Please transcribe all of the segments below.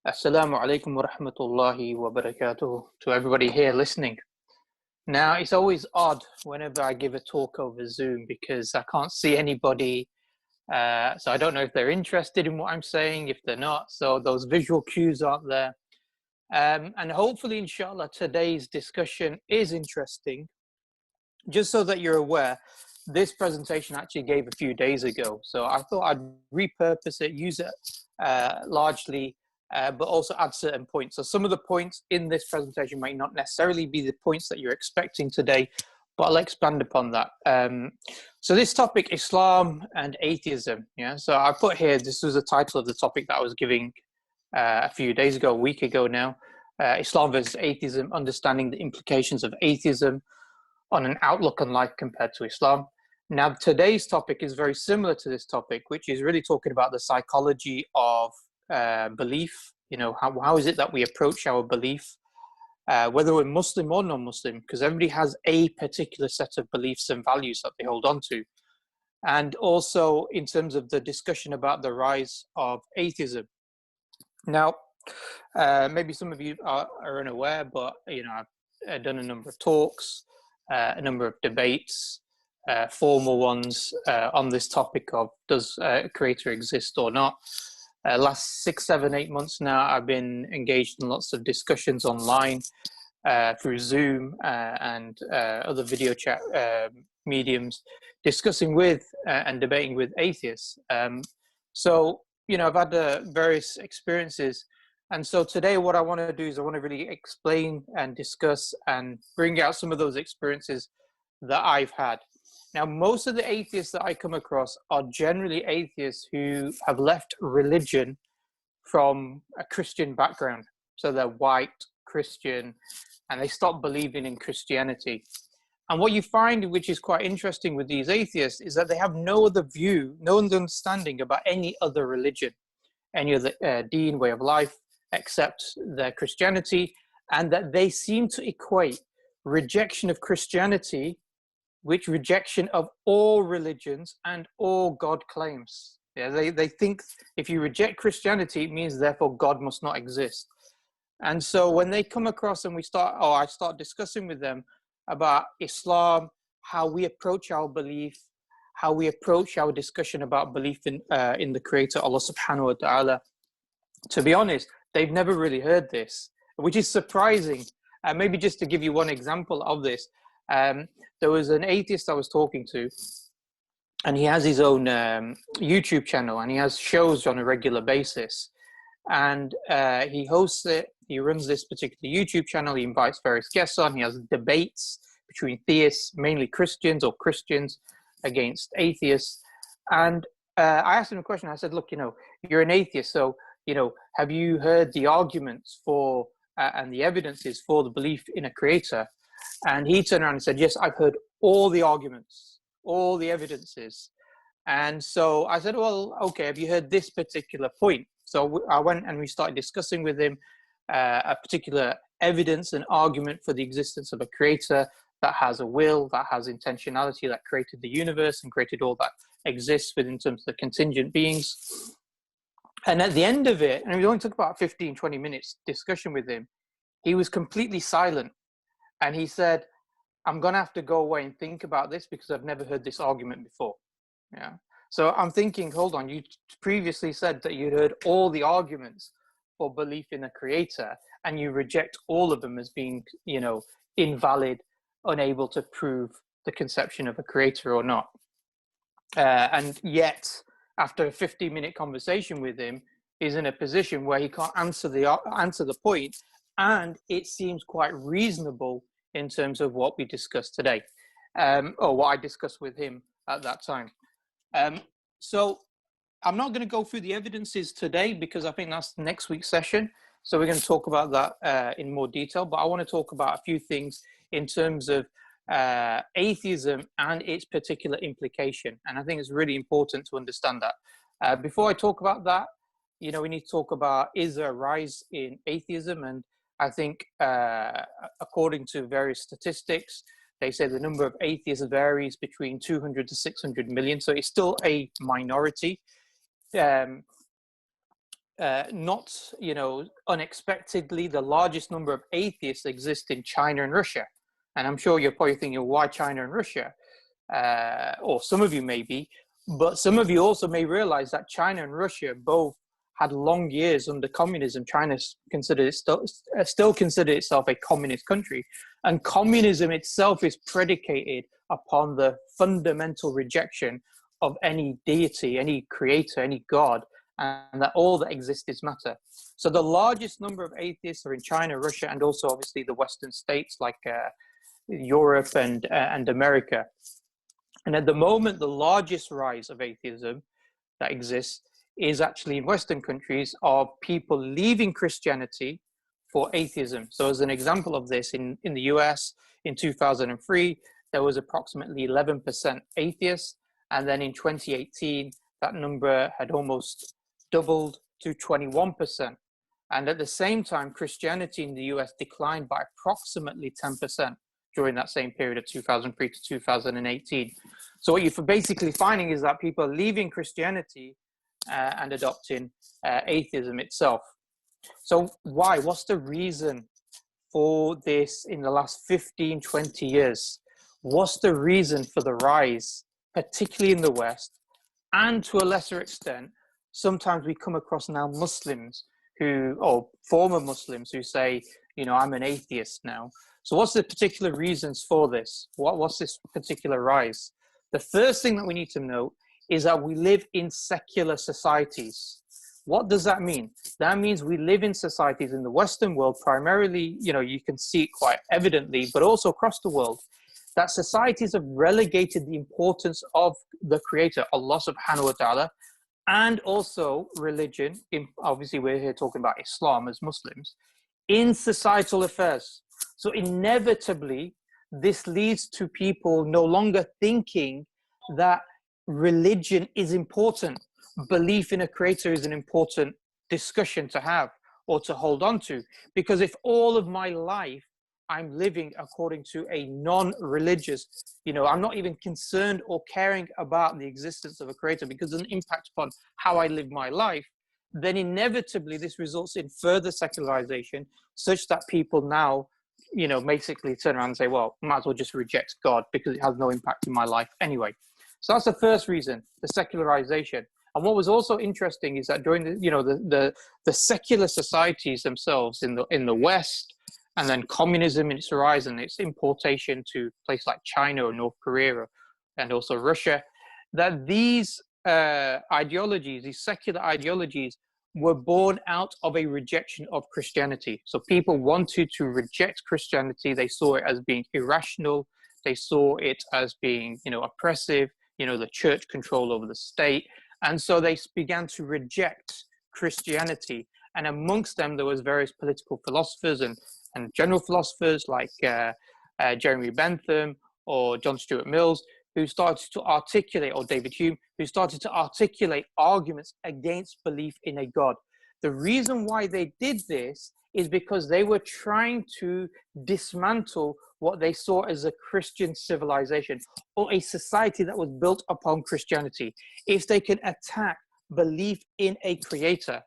Assalamu alaikum wa rahmatullahi wa barakatuh to everybody here listening. Now, it's always odd whenever I give a talk over Zoom because I can't see anybody. So I don't know if they're interested in what I'm saying, if they're not. So those visual cues aren't there. And hopefully, inshallah, today's discussion is interesting. Just so that you're aware, this presentation actually gave a few days ago. So I thought I'd repurpose it, use it largely, but also add certain points. So some of the points in this presentation might not necessarily be the points that you're expecting today, but I'll expand upon that. So this topic, Islam and atheism. Yeah. So I put here, this was the title of the topic that I was giving a few days ago, a week ago now. Islam versus atheism, understanding the implications of atheism on an outlook on life compared to Islam. Now, today's topic is very similar to this topic, which is really talking about the psychology of belief. You know, how is it that we approach our belief, whether we're Muslim or non-Muslim, because everybody has a particular set of beliefs and values that they hold on to. And also in terms of the discussion about the rise of atheism. Now, maybe some of you are unaware, but, you know, I've done a number of talks, a number of debates, formal ones on this topic of does a creator exist or not. Last 6, 7, 8 months now, I've been engaged in lots of discussions online through Zoom and other video chat mediums, discussing with and debating with atheists. So, you know, I've had various experiences. And so today what I want to do is I want to really explain and discuss and bring out some of those experiences that I've had. Now, most of the atheists that I come across are generally atheists who have left religion from a Christian background. So they're white, Christian, and they stop believing in Christianity. And what you find, which is quite interesting with these atheists, is that they have no other view, no understanding about any other religion, any other deen, way of life, except their Christianity, and that they seem to equate rejection of Christianity with rejection of all religions and all God claims. Yeah, they think if you reject Christianity, it means therefore God must not exist. And so when they come across and I start discussing with them about Islam, how we approach our belief, how we approach our discussion about belief in the Creator, Allah subhanahu wa ta'ala, to be honest, they've never really heard this, which is surprising. Maybe just to give you one example of this, there was an atheist I was talking to, and he has his own YouTube channel, and he has shows on a regular basis. And he hosts it, he runs this particular YouTube channel, he invites various guests on, he has debates between theists, mainly Christians, or Christians against atheists. And I asked him a question, I said, look, you know, you're an atheist, so, you know, have you heard the arguments for and the evidences for the belief in a creator? And he turned around and said, yes, I've heard all the arguments, all the evidences. And so I said, well, okay, have you heard this particular point? So I went and we started discussing with him a particular evidence and argument for the existence of a creator that has a will, that has intentionality, that created the universe and created all that exists within terms of the contingent beings. And at the end of it, and we only took about 15, 20 minutes discussion with him, he was completely silent. And he said, I'm going to have to go away and think about this because I've never heard this argument before. Yeah. So I'm thinking, hold on, you previously said that you'd heard all the arguments for belief in a creator and you reject all of them as being, you know, invalid, unable to prove the conception of a creator or not. And yet, after a 15-minute conversation with him, he's in a position where he can't answer the point, and it seems quite reasonable in terms of what we discussed today, or what I discussed with him at that time. So I'm not going to go through the evidences today because I think that's next week's session. So we're going to talk about that in more detail, but I want to talk about a few things in terms of atheism and its particular implication. And I think it's really important to understand that. Before I talk about that, you know, we need to talk about, is there a rise in atheism? And I think according to various statistics, they say the number of atheists varies between 200 to 600 million. So it's still a minority. not, unexpectedly, the largest number of atheists exist in China and Russia. And I'm sure you're probably thinking, why China and Russia? Or some of you may be, but some of you also may realize that China and Russia both had long years under communism. China still considered itself a communist country. And communism itself is predicated upon the fundamental rejection of any deity, any creator, any God, and that all that exists is matter. So the largest number of atheists are in China, Russia, and also obviously the Western states like Europe and America. And at the moment, the largest rise of atheism that exists is actually in Western countries of people leaving Christianity for atheism. So as an example of this, in the US in 2003, there was approximately 11% atheists. And then in 2018, that number had almost doubled to 21%. And at the same time, Christianity in the US declined by approximately 10% during that same period of 2003 to 2018. So what you're basically finding is that people are leaving Christianity and adopting atheism itself. So why? What's the reason for this in the last 15, 20 years? What's the reason for the rise, particularly in the West, and to a lesser extent, sometimes we come across now Muslims who, or former Muslims who say, I'm an atheist now. So what's the particular reasons for this? What's this particular rise? The first thing that we need to note is that we live in secular societies. What does that mean? That means we live in societies in the Western world, primarily, you can see it quite evidently, but also across the world, that societies have relegated the importance of the Creator, Allah subhanahu wa ta'ala, and also religion, obviously we're here talking about Islam as Muslims, in societal affairs. So inevitably, this leads to people no longer thinking that religion is important. Belief in a creator is an important discussion to have or to hold on to. Because if all of my life I'm living according to a non-religious, I'm not even concerned or caring about the existence of a creator because it doesn't impact upon how I live my life, then inevitably this results in further secularization such that people now, basically turn around and say, well, might as well just reject God because it has no impact in my life anyway. So that's the first reason, the secularization. And what was also interesting is that during the secular societies themselves in the West, and then communism in its rise and its importation to places like China or North Korea and also Russia, that these ideologies, these secular ideologies, were born out of a rejection of Christianity. So people wanted to reject Christianity. They saw it as being irrational. They saw it as being, oppressive, the church control over the state. And so they began to reject Christianity. And amongst them, there was various political philosophers and general philosophers like Jeremy Bentham or John Stuart Mills, who started to articulate, or David Hume, who started to articulate arguments against belief in a God. The reason why they did this is because they were trying to dismantle what they saw as a Christian civilization or a society that was built upon Christianity. If they can attack belief in a creator,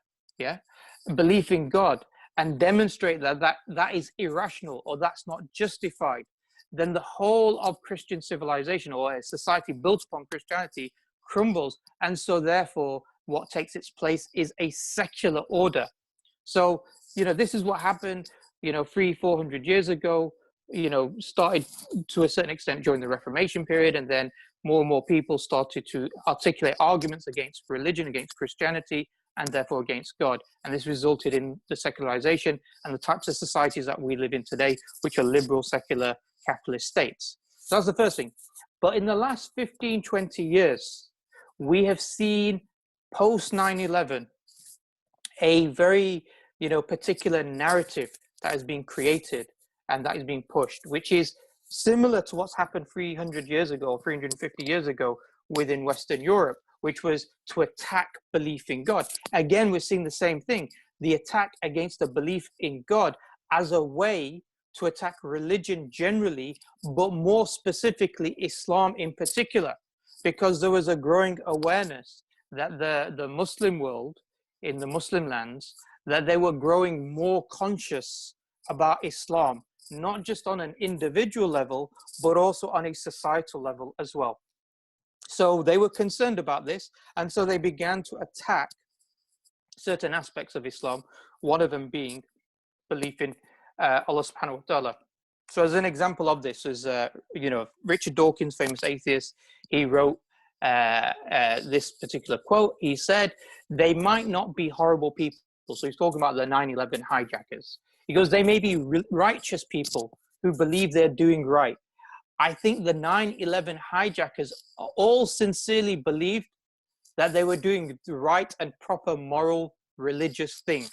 belief in God, and demonstrate that is irrational or that's not justified, then the whole of Christian civilization or a society built upon Christianity crumbles. And so therefore, what takes its place is a secular order. So, this is what happened, 300-400 years ago, started to a certain extent during the Reformation period. And then more and more people started to articulate arguments against religion, against Christianity, and therefore against God. And this resulted in the secularization and the types of societies that we live in today, which are liberal, secular, capitalist states. So that's the first thing. But in the last 15, 20 years, we have seen post 9/11 a very, particular narrative that has been created and that is being pushed, which is similar to what's happened 300 years ago, 350 years ago within Western Europe, which was to attack belief in God. Again, we're seeing the same thing, the attack against the belief in God as a way to attack religion generally, but more specifically Islam in particular, because there was a growing awareness that the Muslim world in the Muslim lands, that they were growing more conscious about Islam, not just on an individual level, but also on a societal level as well. So they were concerned about this, and so they began to attack certain aspects of Islam, one of them being belief in Allah subhanahu wa ta'ala. So as an example of this is, Richard Dawkins, famous atheist, he wrote this particular quote. He said, they might not be horrible people. So he's talking about the 9/11 hijackers. He goes, they may be righteous people who believe they're doing right. I think the 9/11 hijackers all sincerely believed that they were doing the right and proper moral religious thing.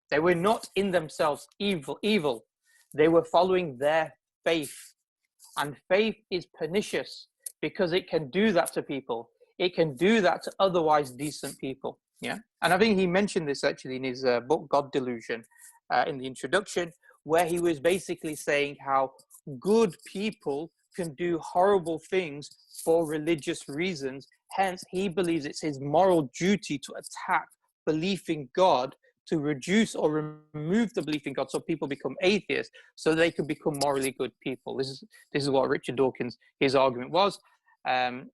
They were not in themselves evil. They were following their faith. And faith is pernicious because it can do that to people. It can do that to otherwise decent people. Yeah. And I think he mentioned this actually in his book, God Delusion, in the introduction, where he was basically saying how good people can do horrible things for religious reasons. Hence, he believes it's his moral duty to attack belief in God, to reduce or remove the belief in God so people become atheists, so they could become morally good people. This is what Richard Dawkins, his argument was. And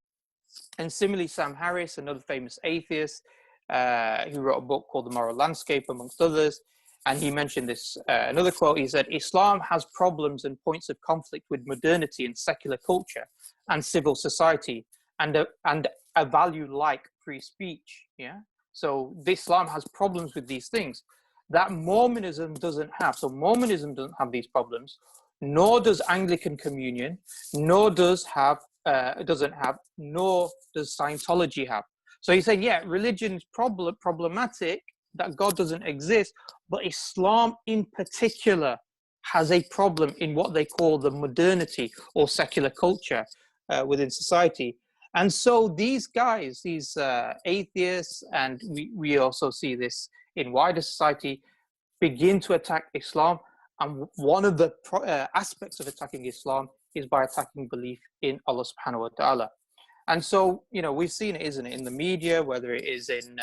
similarly, Sam Harris, another famous atheist, who wrote a book called The Moral Landscape, amongst others, and he mentioned this, another quote, he said, Islam has problems and points of conflict with modernity and secular culture and civil society, and a value like free speech. Yeah. So Islam has problems with these things that Mormonism doesn't have. So Mormonism doesn't have these problems, nor does Anglican Communion, nor does nor does Scientology have. So he's saying, yeah, religion is problematic, that God doesn't exist, but Islam in particular has a problem in what they call the modernity or secular culture within society. And so these guys, these atheists, and we also see this in wider society, begin to attack Islam. And one of the aspects of attacking Islam is by attacking belief in Allah subhanahu wa ta'ala. And so, we've seen it, isn't it, in the media, whether it is in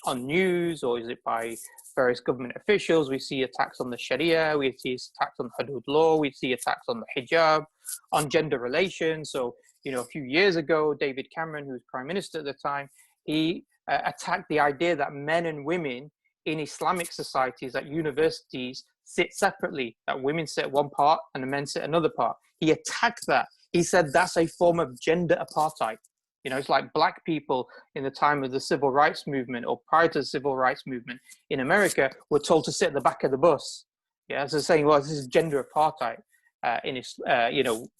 on news or is it by various government officials. We see attacks on the Sharia, we see attacks on Hudud law, we see attacks on the hijab, on gender relations. So, a few years ago, David Cameron, who was Prime Minister at the time, he attacked the idea that men and women in Islamic societies at universities sit separately, that women sit one part and the men sit another part. He attacked that. He said that's a form of gender apartheid. It's like black people in the time of the civil rights movement or prior to the civil rights movement in America were told to sit at the back of the bus. Yeah, so saying, well, this is gender apartheid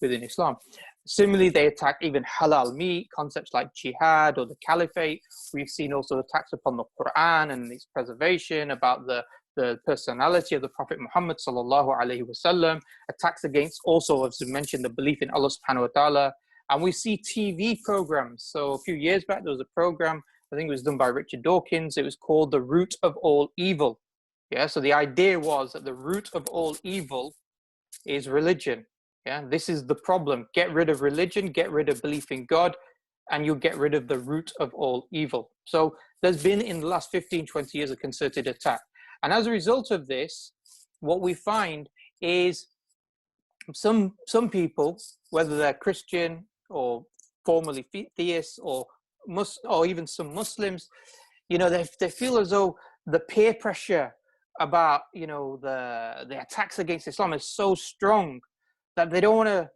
within Islam. Similarly, they attack even halal meat, concepts like jihad or the caliphate. We've seen also attacks upon the Quran and its preservation, about the personality of the Prophet Muhammad sallallahu alaihi wasallam, attacks against also, as we mentioned, the belief in Allah subhanahu wa ta'ala. And we see TV programs. So a few years back, there was a program, I think it was done by Richard Dawkins. It was called The Root of All Evil. Yeah, so the idea was that the root of all evil is religion. Yeah, this is the problem. Get rid of religion, get rid of belief in God, and you'll get rid of the root of all evil. So there's been in the last 15, 20 years a concerted attack. And as a result of this, what we find is some people, whether they're Christian or formerly theists or even some Muslims, they feel as though the peer pressure about, the attacks against Islam is so strong that they don't want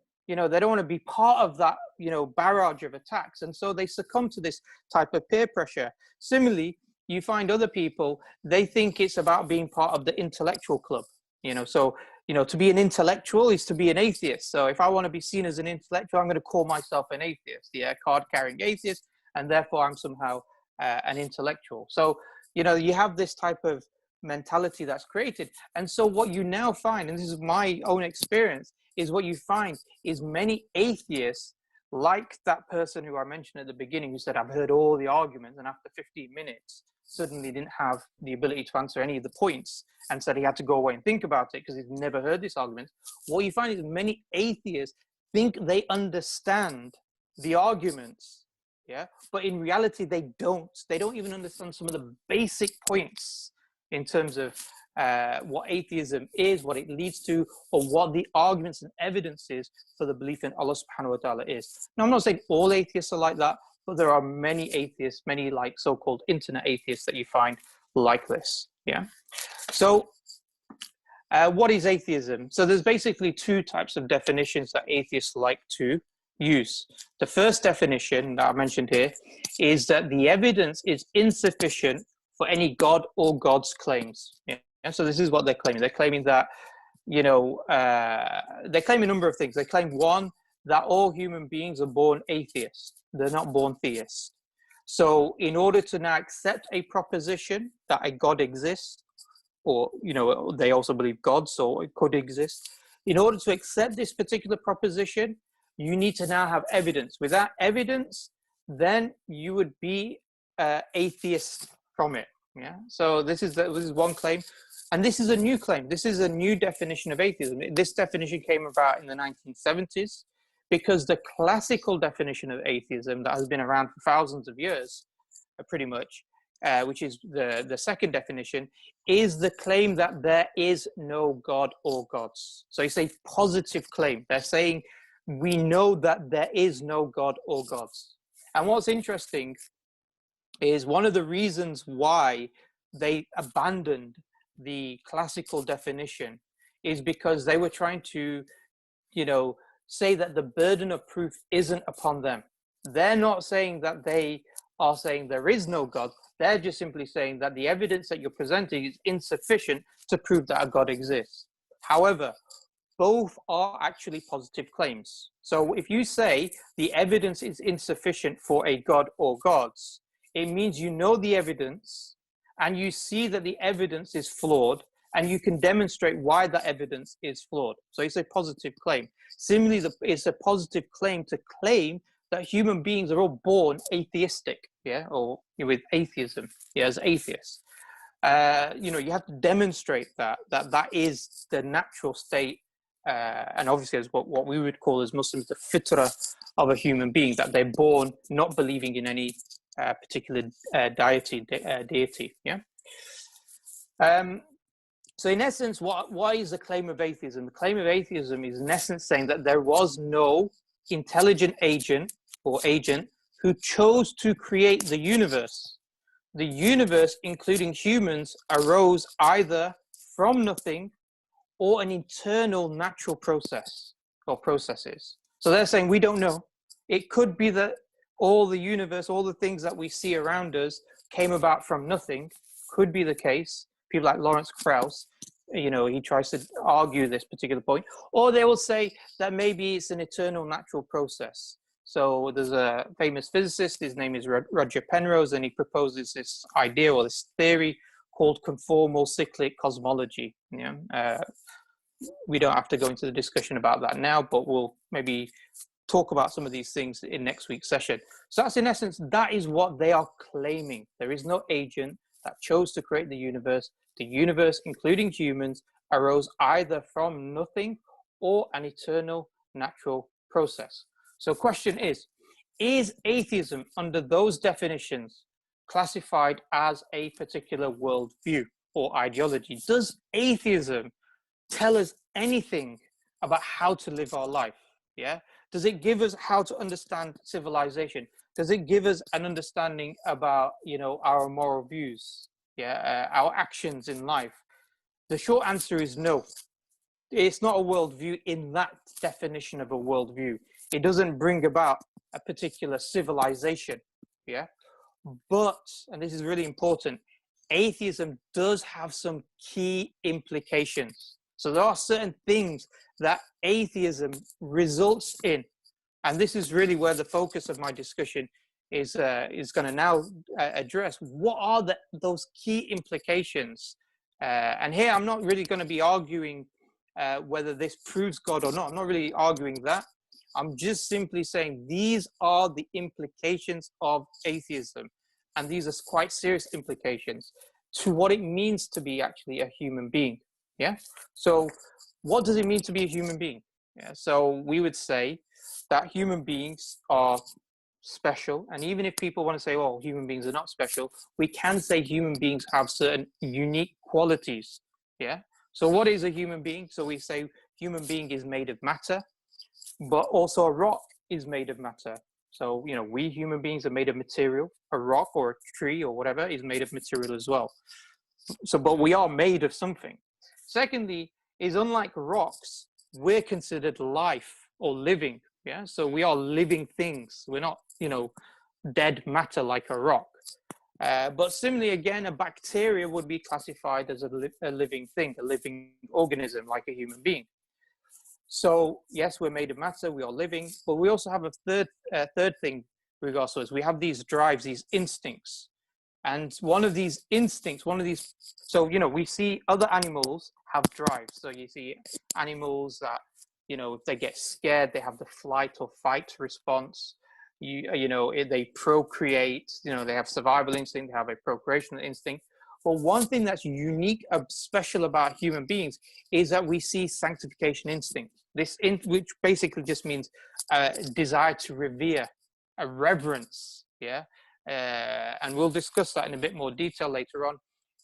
to be part of that, barrage of attacks. And so they succumb to this type of peer pressure. Similarly, you find other people, they think it's about being part of the intellectual club, to be an intellectual is to be an atheist. So if I want to be seen as an intellectual, I'm going to call myself an atheist, card-carrying atheist, and therefore I'm somehow an intellectual. So, you have this type of mentality that's created. And so what you now find, and this is my own experience, is what you find is many atheists, like that person who I mentioned at the beginning, who said, I've heard all the arguments, and after 15 minutes, suddenly didn't have the ability to answer any of the points and said he had to go away and think about it because he's never heard this argument. What you find is many atheists think they understand the arguments Yeah, but in reality, they don't. They don't even understand some of the basic points in terms of what atheism is, what it leads to, or what the arguments and evidence is for the belief in Allah subhanahu wa ta'ala is. Now, I'm not saying all atheists are like that, but there are many atheists, many like so-called internet atheists that you find like this. Yeah. So what is atheism? So there's basically two types of definitions that atheists like to use. The first definition that I mentioned here is that the evidence is insufficient for any God or God's claims. Yeah. And so this is what they're claiming. They're claiming that, you know, they claim a number of things. They claim, one, that all human beings are born atheists. They're not born theists. So in order to now accept a proposition that a God exists, or, you know, they also believe God, so it could exist. In order to accept this particular proposition, you need to now have evidence. Without evidence, then you would be atheist from it. Yeah. So this is one claim, and this is a new claim. This is a new definition of atheism. This definition came about in the 1970s because the classical definition of atheism that has been around for thousands of years, pretty much, which is the second definition, is the claim that there is no God or gods. So it's a positive claim. They're saying we know that there is no God or gods. And what's interesting is one of the reasons why they abandoned the classical definition is because they were trying to, you know, say that the burden of proof isn't upon them. They're not saying that they are saying there is no God. They're just simply saying that the evidence that you're presenting is insufficient to prove that a God exists. However, both are actually positive claims. So if you say the evidence is insufficient for a God or gods, it means you know the evidence and you see that the evidence is flawed and you can demonstrate why that evidence is flawed. So it's a positive claim. Similarly, it's a positive claim to claim that human beings are all born atheistic, yeah, or with atheism, yeah, as atheists. You know, you have to demonstrate that is the natural state, and obviously as what we would call as Muslims the fitrah of a human being, that they're born not believing in any particular deity, yeah. So in essence, why is the claim of atheism? The claim of atheism is in essence saying that there was no intelligent agent or agent who chose to create the universe. The universe, including humans, arose either from nothing or an internal natural process or processes. So they're saying we don't know. It could be that all the universe, all the things that we see around us came about from nothing. Could be the case. People like Lawrence Krauss, you know, he tries to argue this particular point. Or they will say that maybe it's an eternal natural process. So there's a famous physicist, his name is Roger Penrose, and he proposes this idea or this theory called conformal cyclic cosmology. Yeah? We don't have to go into the discussion about that now, but we'll maybe talk about some of these things in next week's session. So that's in essence, that is what they are claiming. There is no agent that chose to create the universe. The universe, including humans, arose either from nothing or an eternal natural process. So the question is atheism under those definitions classified as a particular worldview or ideology? Does atheism tell us anything about how to live our life? Yeah. Does it give us how to understand civilization? Does it give us an understanding about, you know, our moral views? Yeah, our actions in life? The short answer is no. It's not a worldview in that definition of a worldview. It doesn't bring about a particular civilization. Yeah. But, and this is really important, atheism does have some key implications. So there are certain things that atheism results in. And this is really where the focus of my discussion is going to now address. What are those key implications? And here I'm not really going to be arguing whether this proves God or not. I'm not really arguing that. I'm just simply saying these are the implications of atheism. And these are quite serious implications to what it means to be actually a human being. Yeah. So what does it mean to be a human being? Yeah. So we would say that human beings are special. And even if people want to say, oh, human beings are not special, we can say human beings have certain unique qualities. Yeah. So what is a human being? So we say human being is made of matter, but also a rock is made of matter. So, you know, we human beings are made of material. A rock or a tree or whatever is made of material as well. So, but we are made of something. Secondly, is unlike rocks, we're considered life or living. Yeah. So we are living things. We're not, you know, dead matter like a rock. But similarly, again, a bacteria would be classified as a living thing, a living organism like a human being. So yes, we're made of matter, we are living, but we also have a third thing regards to us. We have these drives, these instincts. And one of these instincts, so, you know, we see other animals have drives. So you see animals that, you know, if they get scared, they have the flight or fight response. You know, they procreate, you know, they have survival instinct, they have a procreation instinct. But one thing that's unique, special about human beings is that we see sanctification instinct. Which basically just means desire to revere, a reverence, yeah? And we'll discuss that in a bit more detail later on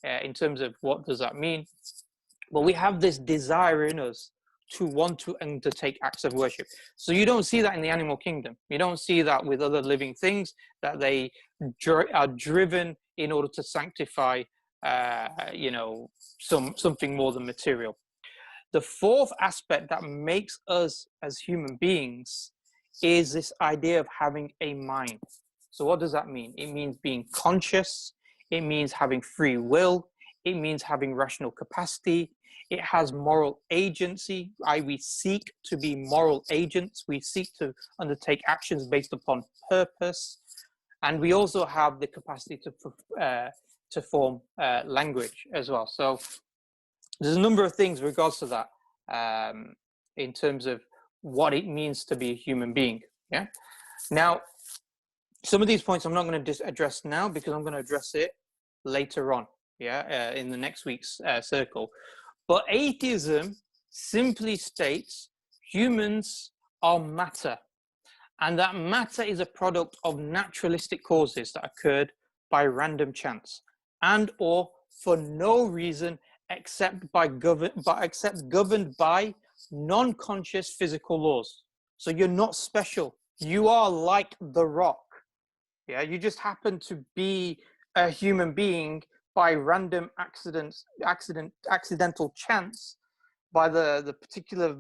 in terms of what does that mean. But we have this desire in us to want to undertake acts of worship. So you don't see that in the animal kingdom. You don't see that with other living things, that they are driven in order to sanctify you know, something more than material. The fourth aspect that makes us as human beings is this idea of having a mind. So what does that mean? It means being conscious. It means having free will. It means having rational capacity. It has moral agency. We seek to be moral agents. We seek to undertake actions based upon purpose. And we also have the capacity to form language as well. So there's a number of things in regards to that in terms of what it means to be a human being. Yeah. Now, some of these points I'm not going to address now because I'm going to address it later on. Yeah, in the next week's circle. But atheism simply states humans are matter, and that matter is a product of naturalistic causes that occurred by random chance and or for no reason except governed by non-conscious physical laws. So you're not special. You are like the rock. Yeah, you just happen to be a human being by random accidental chance, by the particular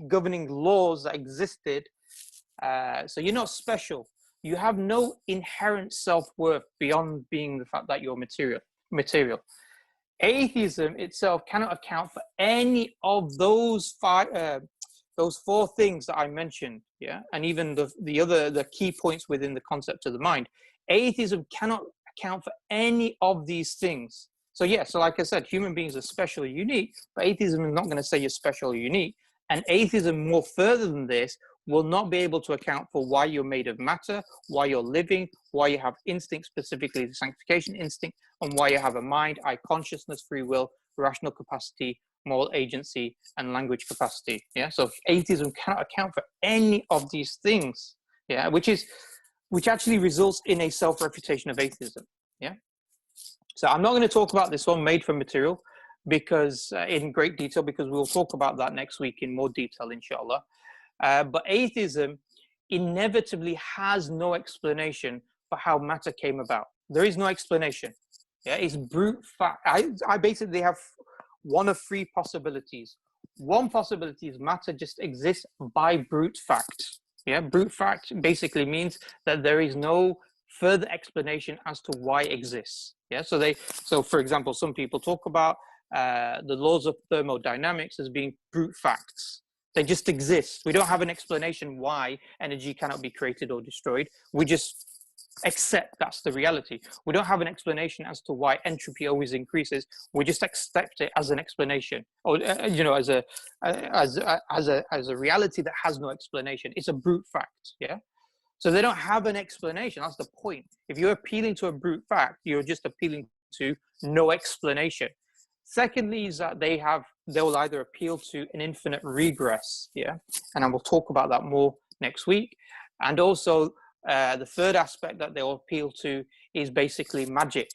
governing laws that existed. So you're not special. You have no inherent self-worth beyond being the fact that you're material. Atheism itself cannot account for any of those four things that I mentioned, yeah, and even the key points within the concept of the mind. Atheism cannot account for any of these things. So yeah, so like I said, human beings are special or unique, but atheism is not going to say you're special or unique. And atheism, more further than this, will not be able to account for why you're made of matter, why you're living, why you have instinct, specifically the sanctification instinct, and why you have a mind, consciousness, free will, rational capacity, moral agency, and language capacity. Yeah, so atheism cannot account for any of these things. Yeah, which actually results in a self-refutation of atheism. Yeah. So I'm not going to talk about this one, made from material, because in great detail, because we'll talk about that next week in more detail, inshallah. But atheism inevitably has no explanation for how matter came about. There is no explanation. Yeah, it's brute fact. I basically have one of three possibilities. One possibility is matter just exists by brute fact. Yeah, brute fact basically means that there is no further explanation as to why it exists. Yeah, so for example, some people talk about the laws of thermodynamics as being brute facts. They just exist. We don't have an explanation why energy cannot be created or destroyed. We just accept that's the reality. We don't have an explanation as to why entropy always increases. We just accept it as an explanation, or you know, as a reality that has no explanation. It's a brute fact. Yeah. So they don't have an explanation. That's the point. If you're appealing to a brute fact, you're just appealing to no explanation. Secondly, is that they will either appeal to an infinite regress. Yeah. And I will talk about that more next week. And also The third aspect that they'll appeal to is basically magic.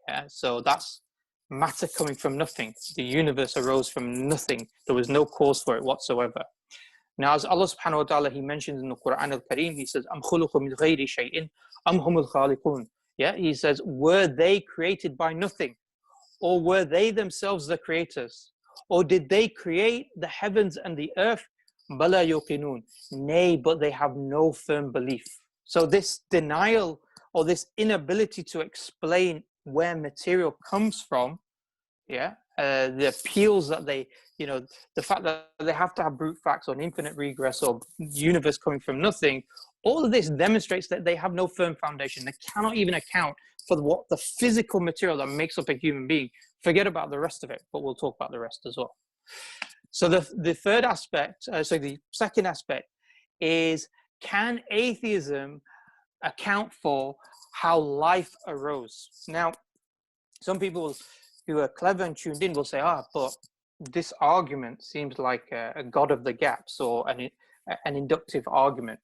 Yeah? So that's matter coming from nothing. The universe arose from nothing. There was no cause for it whatsoever. Now, as Allah subhanahu wa ta'ala, he mentions in the Quran al-Kareem, he says, Am khuluqu min ghayri shay'in, am humul khaliqun. Yeah, he says, were they created by nothing? Or were they themselves the creators? Or did they create the heavens and the earth? Bala yuqinun. Nay, but they have no firm belief. So this denial or this inability to explain where material comes from, yeah, the appeals that they, you know, the fact that they have to have brute facts on infinite regress or universe coming from nothing, all of this demonstrates that they have no firm foundation. They cannot even account for what the physical material that makes up a human being. Forget about the rest of it, but we'll talk about the rest as well. So the third aspect, the second aspect is, can atheism account for how life arose? Now, some people who are clever and tuned in will say, but this argument seems like a God of the gaps or an inductive argument.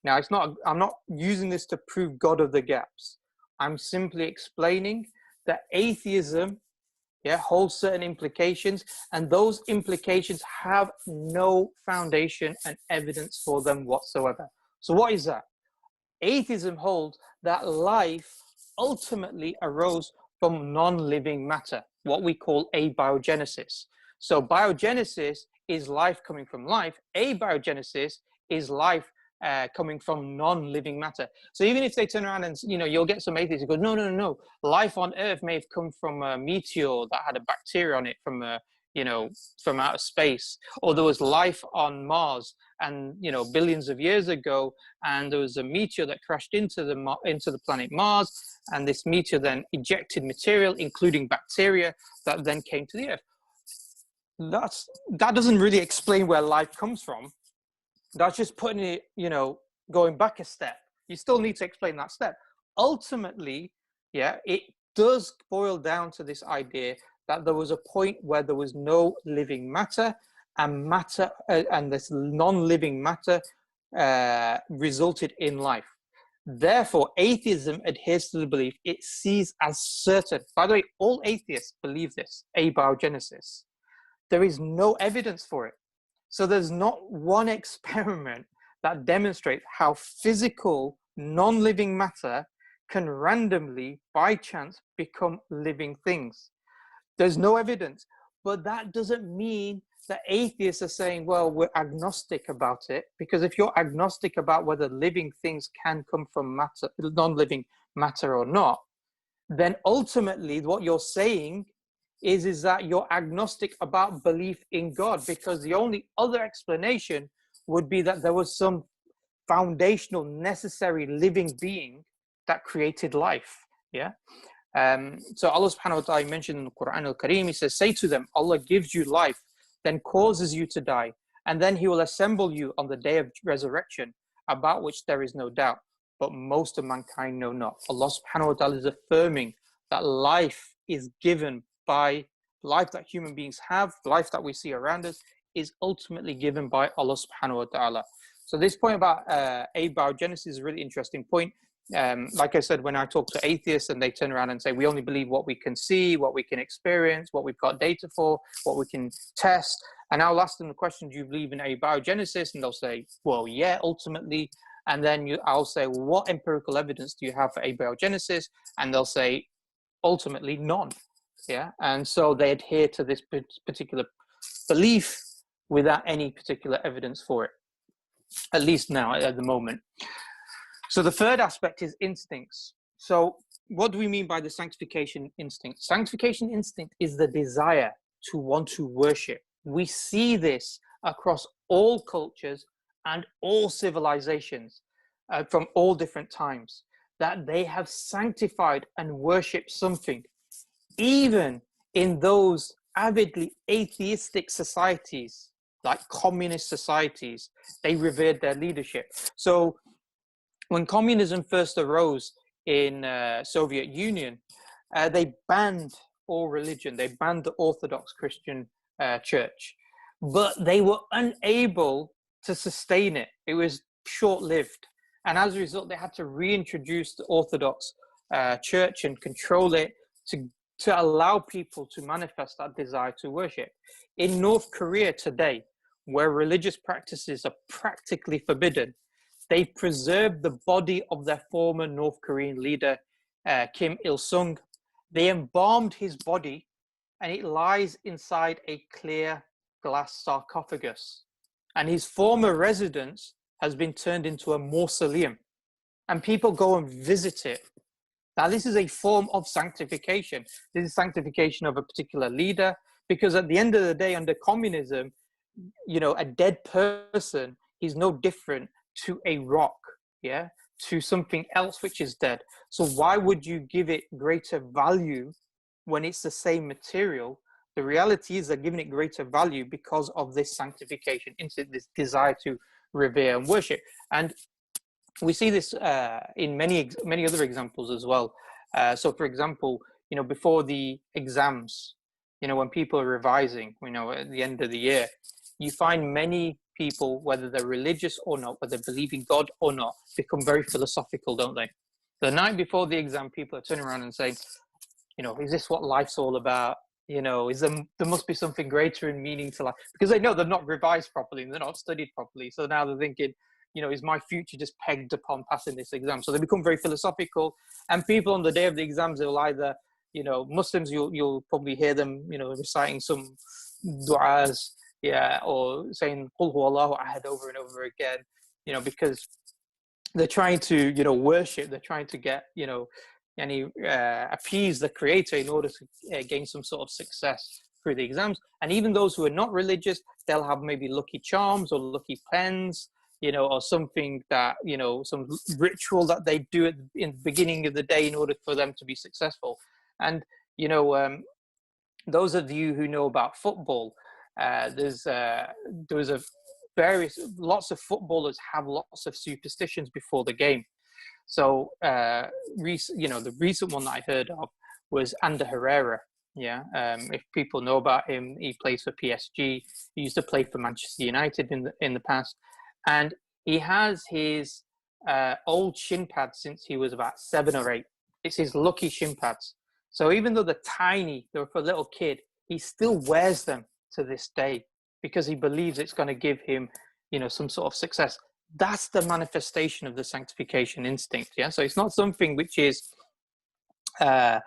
Now, it's not. I'm not using this to prove God of the gaps. I'm simply explaining that atheism, holds certain implications, and those implications have no foundation and evidence for them whatsoever. So what is that? Atheism holds that life ultimately arose from non-living matter, what we call abiogenesis. So biogenesis is life coming from life. Abiogenesis is life coming from non-living matter. So even if they turn around and, you'll get some atheists who go, no, life on Earth may have come from a meteor that had a bacteria on it from from outer space, or there was life on Mars and billions of years ago, and there was a meteor that crashed into the planet Mars, and this meteor then ejected material, including bacteria, that then came to the Earth. That doesn't really explain where life comes from. That's just putting it, going back a step. You still need to explain that step. Ultimately, it does boil down to this idea that there was a point where there was no living matter, and this non-living matter resulted in life. Therefore, atheism adheres to the belief it sees as certain. By the way, all atheists believe this, abiogenesis. There is no evidence for it. So there's not one experiment that demonstrates how physical, non-living matter can randomly, by chance, become living things. There's no evidence, but that doesn't mean that atheists are saying, well, we're agnostic about it, because if you're agnostic about whether living things can come from matter, non-living matter or not, then ultimately what you're saying is that you're agnostic about belief in God, because the only other explanation would be that there was some foundational, necessary living being that created life. So Allah subhanahu wa ta'ala mentioned in the Quran al-Kareem, he says, say to them, Allah gives you life, then causes you to die, and then he will assemble you on the day of resurrection, about which there is no doubt, but most of mankind know not. Allah subhanahu wa ta'ala is affirming that life is given by life that human beings have, life that we see around us, is ultimately given by Allah subhanahu wa ta'ala. So this point about abiogenesis is a really interesting point. Like I said, when I talk to atheists and they turn around and say, we only believe what we can see, what we can experience, what we've got data for, what we can test. And I'll ask them the question, do you believe in abiogenesis? And they'll say, well, yeah, ultimately. And then I'll say, well, what empirical evidence do you have for abiogenesis? And they'll say, ultimately, none. And so they adhere to this particular belief without any particular evidence for it, at least now, at the moment. So the third aspect is instincts. So what do we mean by the sanctification instinct? Sanctification instinct is the desire to want to worship. We see this across all cultures and all civilizations from all different times, that they have sanctified and worshipped something. Even in those avidly atheistic societies, like communist societies, they revered their leadership. So when communism first arose in Soviet Union, they banned all religion. They banned the Orthodox Christian church, but they were unable to sustain it. It was short-lived. And as a result, they had to reintroduce the Orthodox church and control it to allow people to manifest that desire to worship. In North Korea today, where religious practices are practically forbidden, they preserved the body of their former North Korean leader, Kim Il-sung. They embalmed his body, and it lies inside a clear glass sarcophagus. And his former residence has been turned into a mausoleum, and people go and visit it. Now, this is a form of sanctification. This is sanctification of a particular leader, because at the end of the day, under communism, you know, a dead person is no different to a rock, yeah, to something else which is dead. So why would you give it greater value when it's the same material? The reality is they're giving it greater value because of this sanctification, this desire to revere and worship. And we see this in many other examples as well. So, for example, you know, before the exams, you know, when people are revising, you know, at the end of the year, you find many people, whether they're religious or not, whether they believe in God or not, become very philosophical, don't they? The night before the exam, people are turning around and saying, you know, is this what life's all about? You know, there must be something greater in meaning to life, because they know they're not revised properly and they're not studied properly. So now they're thinking, you know, is my future just pegged upon passing this exam? So they become very philosophical, and people on the day of the exams, they'll either, you know, Muslims, you'll probably hear them, you know, reciting some du'as, yeah, or saying Qul huwa Allahu ahad over and over again, you know, because they're trying to, you know, worship, they're trying to get, you know, appease the creator in order to gain some sort of success through the exams. And even those who are not religious, they'll have maybe lucky charms or lucky pens, you know, or something that, you know, some ritual that they do in the beginning of the day in order for them to be successful. And, you know, those of you who know about football, lots of footballers have lots of superstitions before the game. So, you know, the recent one that I heard of was Ander Herrera. Yeah, if people know about him, he plays for PSG. He used to play for Manchester United in the past, and he has his old shin pads since he was about 7 or 8. It's his lucky shin pads. So even though they're tiny, they're for a little kid, he still wears them to this day because he believes it's going to give him, you know, some sort of success. That's the manifestation of the sanctification instinct. Yeah, so it's not something which is that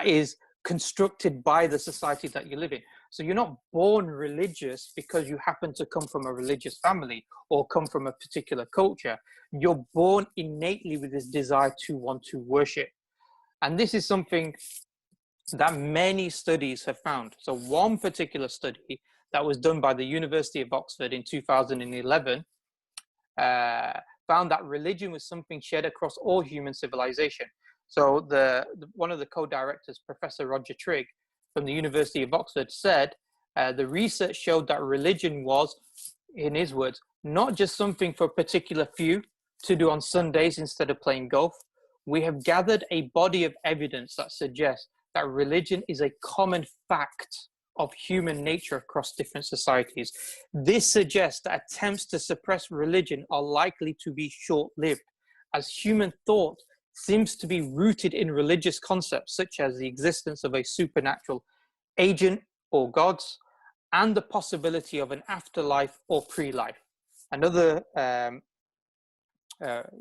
is constructed by the society that you live in. So you're not born religious because you happen to come from a religious family or come from a particular culture. You're born innately with this desire to want to worship. And this is something that many studies have found. So one particular study that was done by the University of Oxford in 2011 found that religion was something shared across all human civilization. So one of the co-directors, Professor Roger Trigg from the University of Oxford, said the research showed that religion was, in his words, not just something for a particular few to do on Sundays instead of playing golf. We have gathered a body of evidence that suggests that religion is a common fact of human nature across different societies. This suggests that attempts to suppress religion are likely to be short-lived, as human thought seems to be rooted in religious concepts such as the existence of a supernatural agent or gods and the possibility of an afterlife or pre-life. Another,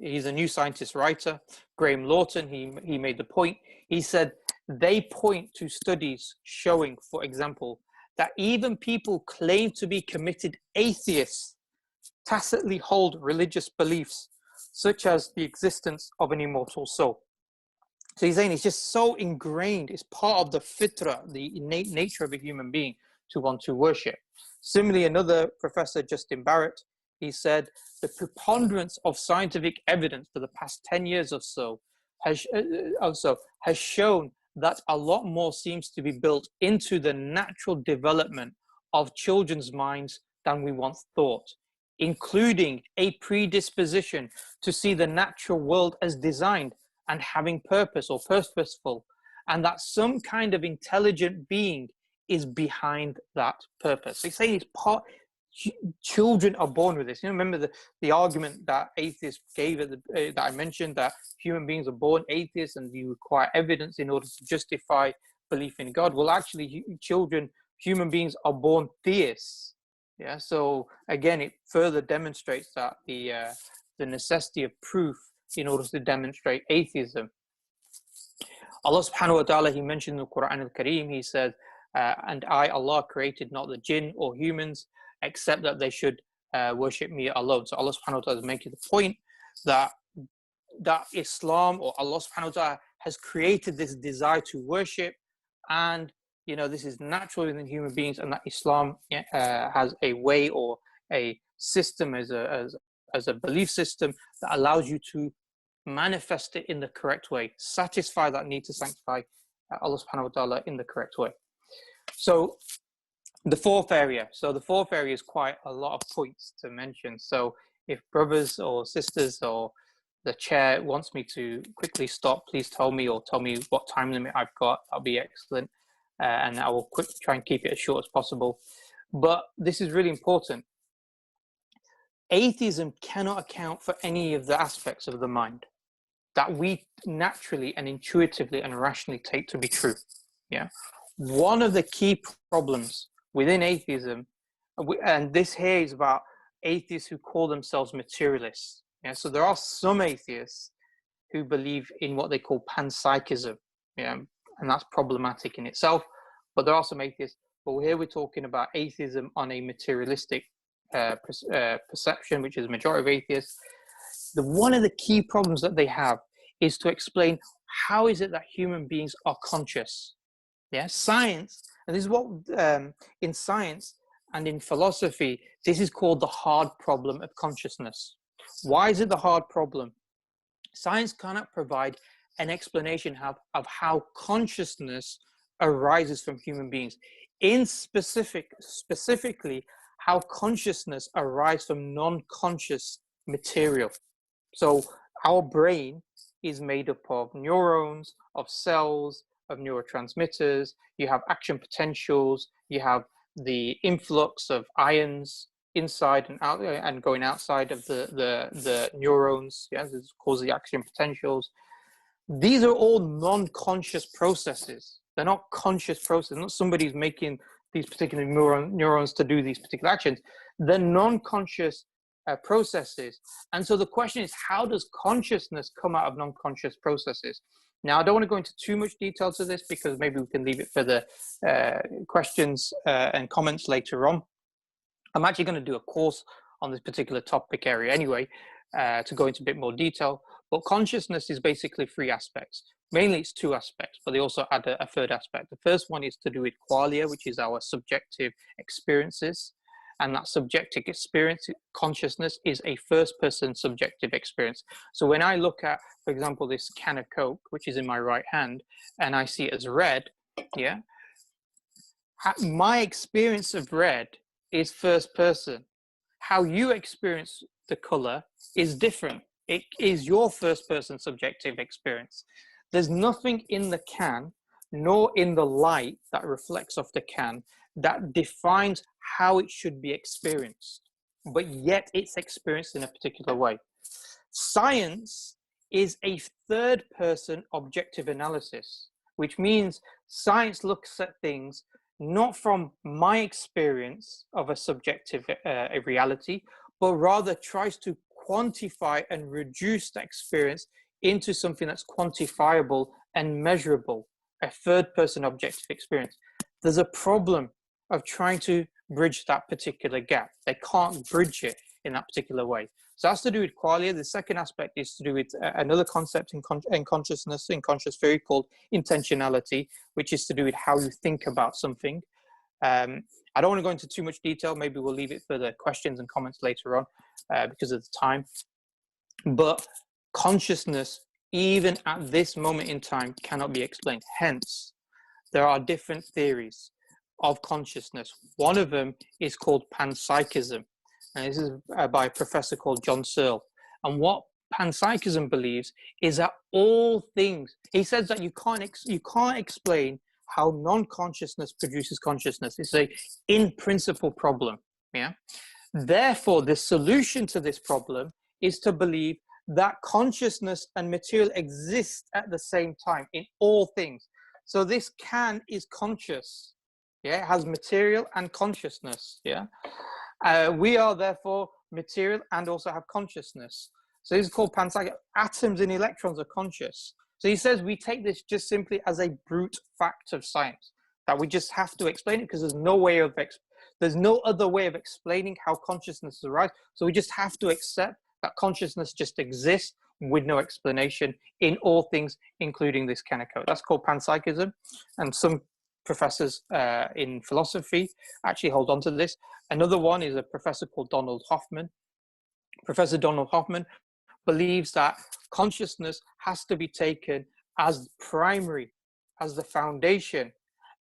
he's a New Scientist writer, Graham Lawton, he made the point. He said, they point to studies showing, for example, that even people claim to be committed atheists tacitly hold religious beliefs, such as the existence of an immortal soul. So he's saying it's just so ingrained, it's part of the fitra, the innate nature of a human being to want to worship. Similarly, another professor, Justin Barrett, he said, the preponderance of scientific evidence for the past 10 years or so has shown that a lot more seems to be built into the natural development of children's minds than we once thought, including a predisposition to see the natural world as designed and having purpose or purposeful, and that some kind of intelligent being is behind that purpose. So he's saying it's part, children are born with this. You know, remember the argument that atheists gave at that I mentioned, that human beings are born atheists and you require evidence in order to justify belief in God. Well, actually, human beings are born theists. Yeah. So again, it further demonstrates that the necessity of proof in order to demonstrate atheism. Allah subhanahu wa ta'ala, he mentioned in the Quran al-Kareem, he said, and I, Allah, created not the jinn or humans, except that they should worship me alone. So Allah subhanahu wa ta'ala is making the point that Islam, or Allah subhanahu wa ta'ala, has created this desire to worship, and this is natural within human beings, and that Islam has a way or a system as a belief system that allows you to manifest it in the correct way, satisfy that need to sanctify Allah subhanahu wa ta'ala in the correct way. So the fourth area is quite a lot of points to mention. So if brothers or sisters or the chair wants me to quickly stop, please tell me, or tell me what time limit I've got. That'll be excellent. And I will try and keep it as short as possible. But this is really important. Atheism cannot account for any of the aspects of the mind that we naturally and intuitively and rationally take to be true. Yeah. One of the key problems within atheism, and this here is about atheists who call themselves materialists. Yeah. So there are some atheists who believe in what they call panpsychism. Yeah. And that's problematic in itself. But there are some atheists. But here we're talking about atheism on a materialistic perception, which is the majority of atheists. One of the key problems that they have is to explain how is it that human beings are conscious. Yeah, science, and this is what in science and in philosophy, this is called the hard problem of consciousness. Why is it the hard problem? Science cannot provide an explanation of how consciousness arises from human beings. Specifically, how consciousness arises from non-conscious material. So our brain is made up of neurons, of cells, of neurotransmitters. You have action potentials. You have the influx of ions inside and out and going outside of the neurons. Yeah, this causes the action potentials. These are all non-conscious processes. They're not conscious processes. Not somebody's making these particular neurons to do these particular actions. They're non-conscious processes. And so the question is, how does consciousness come out of non-conscious processes? Now, I don't want to go into too much detail to this because maybe we can leave it for the questions and comments later on. I'm actually going to do a course on this particular topic area anyway, to go into a bit more detail. But consciousness is basically three aspects. Mainly it's two aspects, but they also add a third aspect. The first one is to do with qualia, which is our subjective experiences. And that subjective experience, consciousness, is a first-person subjective experience. So when I look at, for example, this can of Coke, which is in my right hand, and I see it as red, yeah, my experience of red is first person. How you experience the color is different. It is your first-person subjective experience. There's nothing in the can, nor in the light that reflects off the can, that defines how it should be experienced, but yet it's experienced in a particular way. Science is a third-person objective analysis, which means science looks at things not from my experience of a subjective a reality, but rather tries to quantify and reduce that experience into something that's quantifiable and measurable, a third-person objective experience. There's a problem of trying to bridge that particular gap. They can't bridge it in that particular way. So that's to do with qualia. The second aspect is to do with another concept in consciousness, in conscious theory, called intentionality, which is to do with how you think about something. I don't want to go into too much detail. Maybe we'll leave it for the questions and comments later on because of the time. But consciousness, even at this moment in time, cannot be explained. Hence, there are different theories of consciousness. One of them is called panpsychism, and this is by a professor called John Searle. And what panpsychism believes is that all things, he says that you can't explain how non-consciousness produces consciousness. It's a in principle problem. Yeah. Therefore, the solution to this problem is to believe that consciousness and material exist at the same time in all things. So this can is conscious. Yeah, it has material and consciousness. Yeah. We are therefore material and also have consciousness. So this is called panpsychism. Atoms and electrons are conscious. So he says we take this just simply as a brute fact of science, that we just have to explain it because there's no other way of explaining how consciousness arises. So we just have to accept that consciousness just exists with no explanation in all things, including this kind of code. That's called panpsychism. And some professors in philosophy actually hold on to this. Another one is a professor called Donald Hoffman. Professor Donald Hoffman believes that consciousness has to be taken as primary, as the foundation,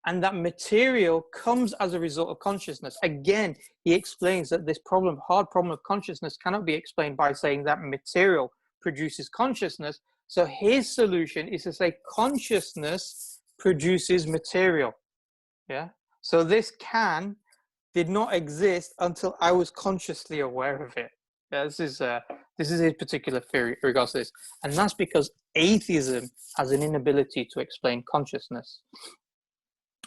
and that material comes as a result of consciousness. Again, he explains that this problem, hard problem of consciousness, cannot be explained by saying that material produces consciousness. So his solution is to say consciousness produces material. Yeah. So this did not exist until I was consciously aware of it. Yeah, this is his particular theory in regards to this, and that's because atheism has an inability to explain consciousness.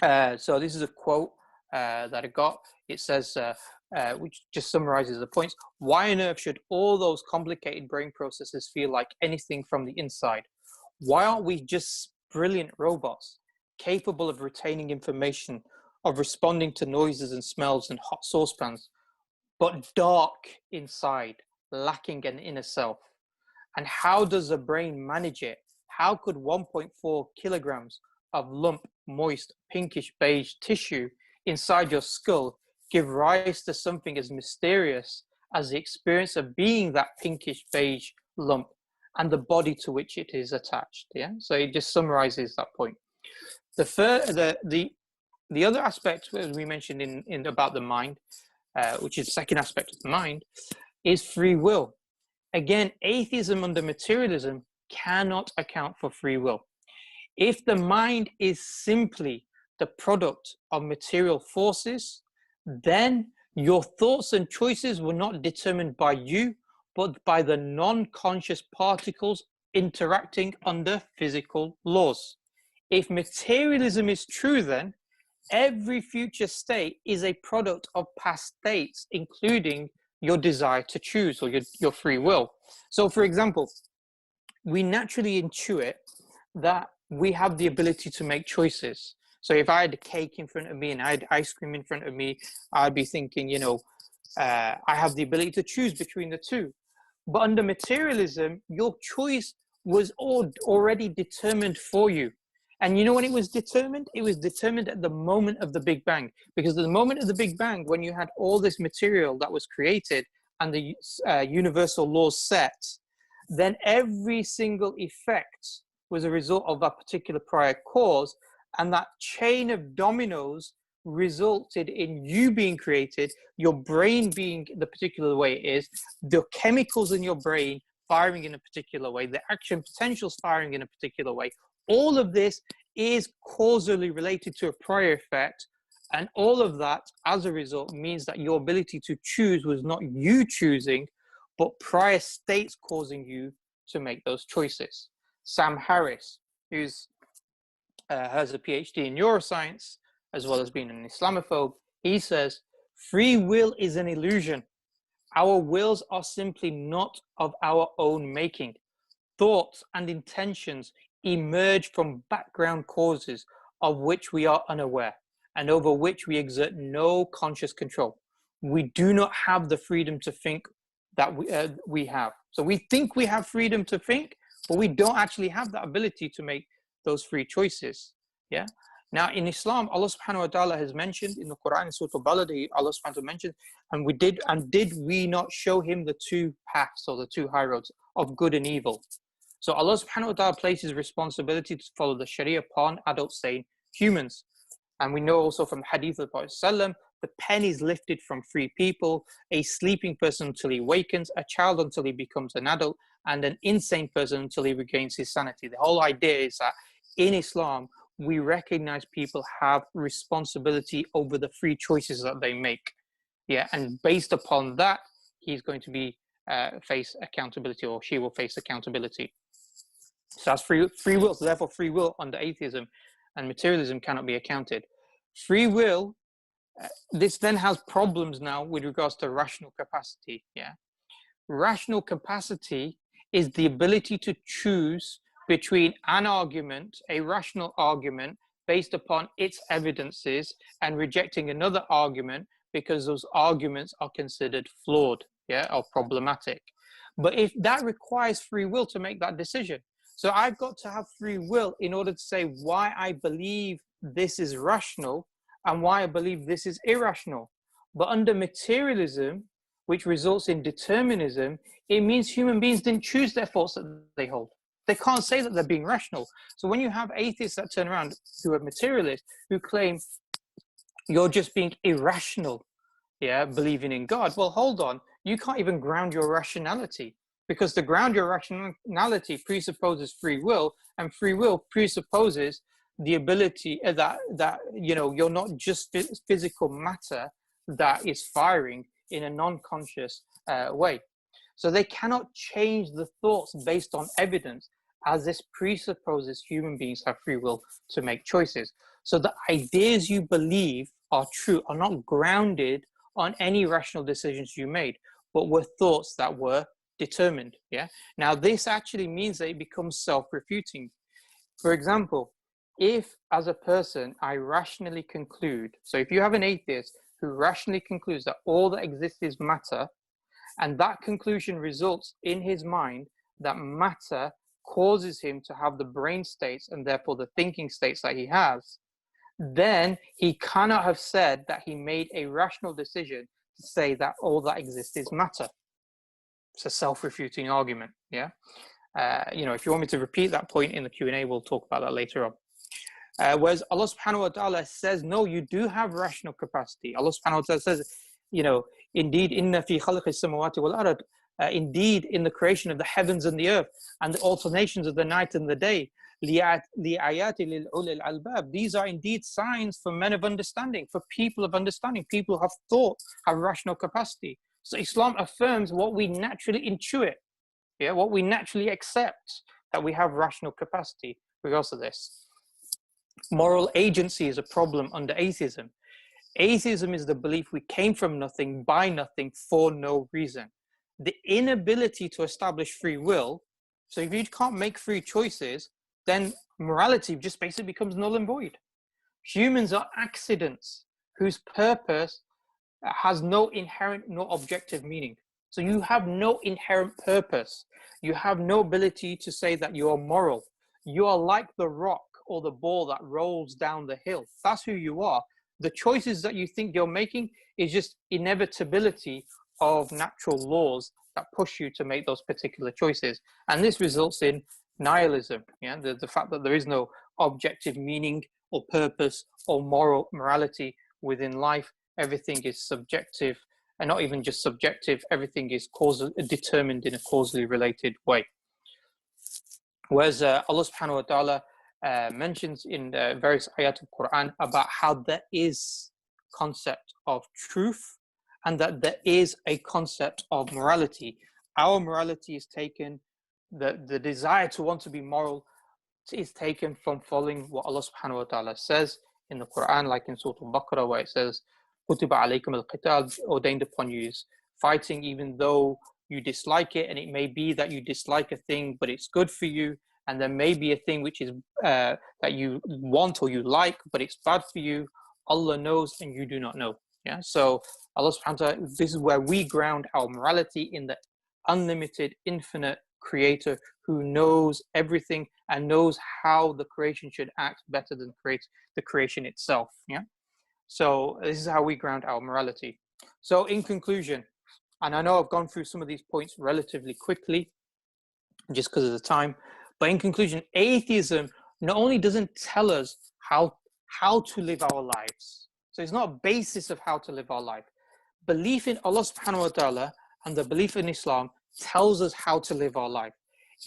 So this is a quote that I got. It says, which just summarizes the points. Why on earth should all those complicated brain processes feel like anything from the inside? Why aren't we just brilliant robots, capable of retaining information, of responding to noises and smells and hot saucepans, but dark inside, lacking an inner self? And how does the brain manage it? How could 1.4 kilograms of lump, moist, pinkish beige tissue inside your skull give rise to something as mysterious as the experience of being that pinkish beige lump and the body to which it is attached? Yeah, so it just summarizes that point. The other aspect, as we mentioned in about the mind, which is the second aspect of the mind, is free will. Again, atheism under materialism cannot account for free will. If the mind is simply the product of material forces, then your thoughts and choices were not determined by you, but by the non-conscious particles interacting under physical laws. If materialism is true, then every future state is a product of past states, including your desire to choose or your free will. So, for example, we naturally intuit that we have the ability to make choices. So if I had a cake in front of me and I had ice cream in front of me, I'd be thinking, I have the ability to choose between the two. But under materialism, your choice was already determined for you. And you know when it was determined? It was determined at the moment of the Big Bang. Because at the moment of the Big Bang, when you had all this material that was created and the universal laws set, then every single effect was a result of that particular prior cause. And that chain of dominoes resulted in you being created, your brain being the particular way it is, the chemicals in your brain firing in a particular way, the action potentials firing in a particular way. All of this is causally related to a prior effect. And all of that, as a result, means that your ability to choose was not you choosing, but prior states causing you to make those choices. Sam Harris, who has a PhD in neuroscience, as well as being an Islamophobe, he says, free will is an illusion. Our wills are simply not of our own making. Thoughts and intentions emerge from background causes of which we are unaware and over which we exert no conscious control. We do not have the freedom to think that we have. So we think we have freedom to think, but we don't actually have that ability to make those free choices. Yeah. Now in Islam, Allah subhanahu wa ta'ala has mentioned in the Quran, in Surah Al-Balad, Allah subhanahu wa ta'ala mentioned, did we not show him the two paths or the two high roads of good and evil? So Allah subhanahu wa ta'ala places responsibility to follow the Sharia upon adult sane humans. And we know also from Hadith of the Prophet ﷺ, the pen is lifted from free people, a sleeping person until he wakens, a child until he becomes an adult, and an insane person until he regains his sanity. The whole idea is that in Islam, we recognize people have responsibility over the free choices that they make. Yeah, and based upon that, he's going to be face accountability, or she will face accountability. So that's free will. So therefore, free will under atheism and materialism cannot be accounted. Free will, this then has problems now with regards to rational capacity. Yeah, rational capacity is the ability to choose between an argument, a rational argument based upon its evidences, and rejecting another argument because those arguments are considered flawed, yeah, or problematic. But if that requires free will to make that decision, so I've got to have free will in order to say why I believe this is rational and why I believe this is irrational. But under materialism, which results in determinism, it means human beings didn't choose their thoughts that they hold. They can't say that they're being rational. So when you have atheists that turn around who are materialists, who claim you're just being irrational, yeah, believing in God, well, hold on, you can't even ground your rationality, because to ground your rationality presupposes free will, and free will presupposes the ability that you know, you're not just physical matter that is firing in a non-conscious way. So they cannot change the thoughts based on evidence, as this presupposes human beings have free will to make choices. So the ideas you believe are true are not grounded on any rational decisions you made, but were thoughts that were determined. Yeah. Now this actually means that it becomes self-refuting. For example, if as a person I rationally conclude, so if you have an atheist who rationally concludes that all that exists is matter, and that conclusion results in his mind that matter causes him to have the brain states and therefore the thinking states that he has, then he cannot have said that he made a rational decision to say that all that exists is matter. It's a self-refuting argument. Yeah. You know, if you want me to repeat that point in the Q&A, we'll talk about that later on. Whereas Allah subhanahu wa ta'ala says, no, you do have rational capacity. Allah subhanahu wa ta'ala says, you know, indeed, inna fi khalqis samawati wal ard, indeed, in the creation of the heavens and the earth, and the alternations of the night and the day, li'ayati lil ulil albab. These are indeed signs for men of understanding, for people of understanding, people who have thought, have rational capacity. So Islam affirms what we naturally intuit, yeah, what we naturally accept, that we have rational capacity because of this. Moral agency is a problem under atheism. Atheism is the belief we came from nothing, by nothing, for no reason. The inability to establish free will, so if you can't make free choices, then morality just basically becomes null and void. Humans are accidents whose purpose has no inherent, no objective meaning. So you have no inherent purpose. You have no ability to say that you are moral. You are like the rock or the ball that rolls down the hill. That's who you are. The choices that you think you're making is just inevitability of natural laws that push you to make those particular choices. And this results in nihilism. Yeah, the fact that there is no objective meaning or purpose or morality within life. Everything is subjective, and not even just subjective, everything is determined in a causally related way. Whereas Allah subhanahu wa ta'ala mentions in various ayat of Quran about how there is concept of truth and that there is a concept of morality. Our morality is taken, the desire to want to be moral is taken from following what Allah subhanahu wa ta'ala says in the Quran, like in Surah Al-Baqarah, where it says, Kutiba alaykum al-qital, ordained upon you is fighting, even though you dislike it, and it may be that you dislike a thing, but it's good for you, and there may be a thing which is that you want or you like, but it's bad for you. Allah knows and you do not know. Yeah. So Allah subhanahu wa ta'ala, this is where we ground our morality in the unlimited, infinite creator who knows everything and knows how the creation should act better than the creation itself. Yeah. So this is how we ground our morality. So in conclusion, and I know I've gone through some of these points relatively quickly, just because of the time, but in conclusion, atheism not only doesn't tell us how to live our lives, so it's not a basis of how to live our life. Belief in Allah subhanahu wa ta'ala and the belief in Islam tells us how to live our life.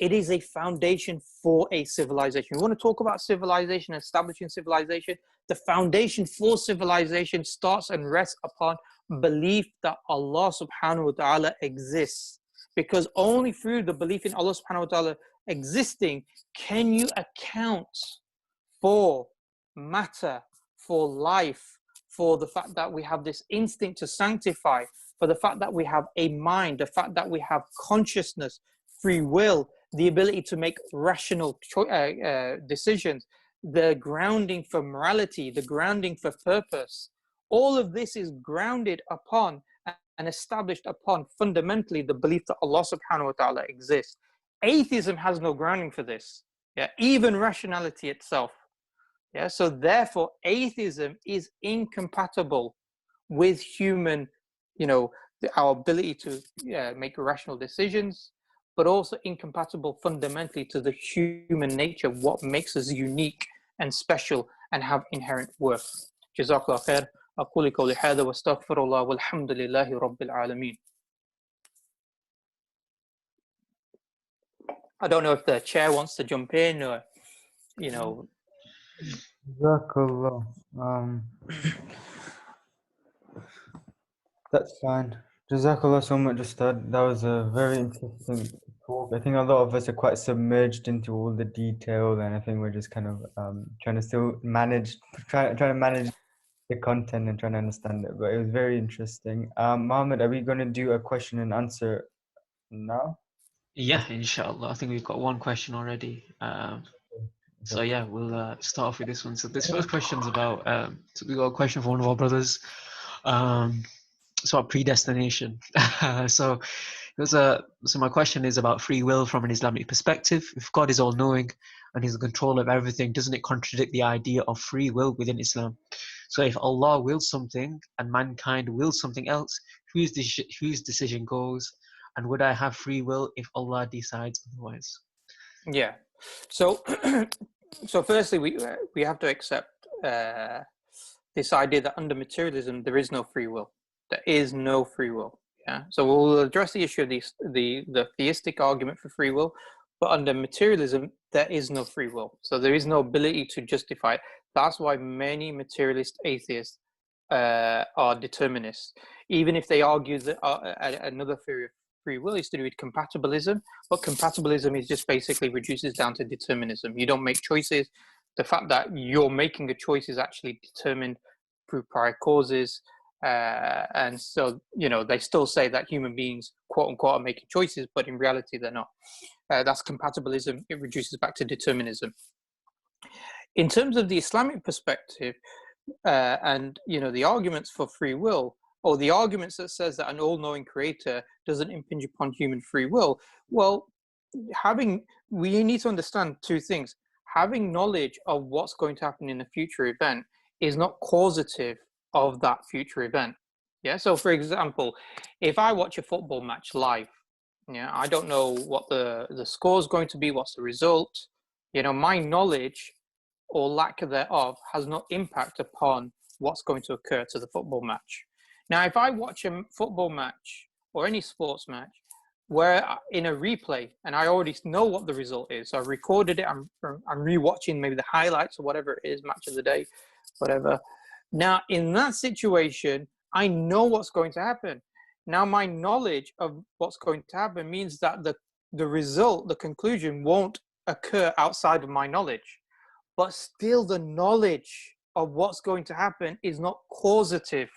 It is a foundation for a civilization. You want to talk about civilization, establishing civilization? The foundation for civilization starts and rests upon belief that Allah subhanahu wa ta'ala exists. Because only through the belief in Allah subhanahu wa ta'ala existing can you account for matter, for life, for the fact that we have this instinct to sanctify, for the fact that we have a mind, the fact that we have consciousness, free will, the ability to make rational decisions, the grounding for morality, the grounding for purpose. All of this is grounded upon and established upon fundamentally the belief that Allah subhanahu wa ta'ala exists. Atheism has no grounding for this, yeah, even rationality itself. Yeah, so therefore atheism is incompatible with human, our ability to make rational decisions, but also incompatible fundamentally to the human nature, what makes us unique and special and have inherent worth. Jazakallah khair. أقول قولي هذا واستغفر الله والحمد لله رب العالمين. I don't know if the chair wants to jump in or, Jazakallah. That's fine. Jazakallah so much, Ustadh. That was a very interesting talk. I think a lot of us are quite submerged into all the detail, and I think we're just kind of trying to still manage, trying to manage the content and trying to understand it. But it was very interesting. Mohammed, are we going to do a question and answer now? Yeah, inshallah. I think we've got one question already. So yeah, we'll start off with this one. So this first question is about, so we got a question from one of our brothers. So about predestination. So my question is about free will from an Islamic perspective. If God is all-knowing and He's in control of everything, doesn't it contradict the idea of free will within Islam? So if Allah wills something and mankind wills something else, whose decision goes? And would I have free will if Allah decides otherwise? Yeah. So, firstly, we have to accept this idea that under materialism there is no free will. There is no free will. Yeah. So we'll address the issue of the theistic argument for free will, but under materialism there is no free will. So there is no ability to justify it. That's why many materialist atheists are determinists, even if they argue that another theory of free will is to do with compatibilism, but compatibilism is just basically reduces down to determinism. You don't make choices. The fact that you're making a choice is actually determined through prior causes. And so, they still say that human beings, quote unquote, are making choices, but in reality, they're not. That's compatibilism. It reduces back to determinism. In terms of the Islamic perspective, and, the arguments for free will, or the arguments that says that an all-knowing creator doesn't impinge upon human free will, well, we need to understand two things. Having knowledge of what's going to happen in a future event is not causative of that future event. Yeah. So for example, if I watch a football match live, I don't know what the score is going to be, what's the result. My knowledge or lack thereof has no impact upon what's going to occur to the football match. Now, if I watch a football match or any sports match where in a replay and I already know what the result is, so I recorded it, I'm rewatching maybe the highlights or whatever it is, match of the day, whatever. Now, in that situation, I know what's going to happen. Now, my knowledge of what's going to happen means that the result, the conclusion won't occur outside of my knowledge. But still, the knowledge of what's going to happen is not causative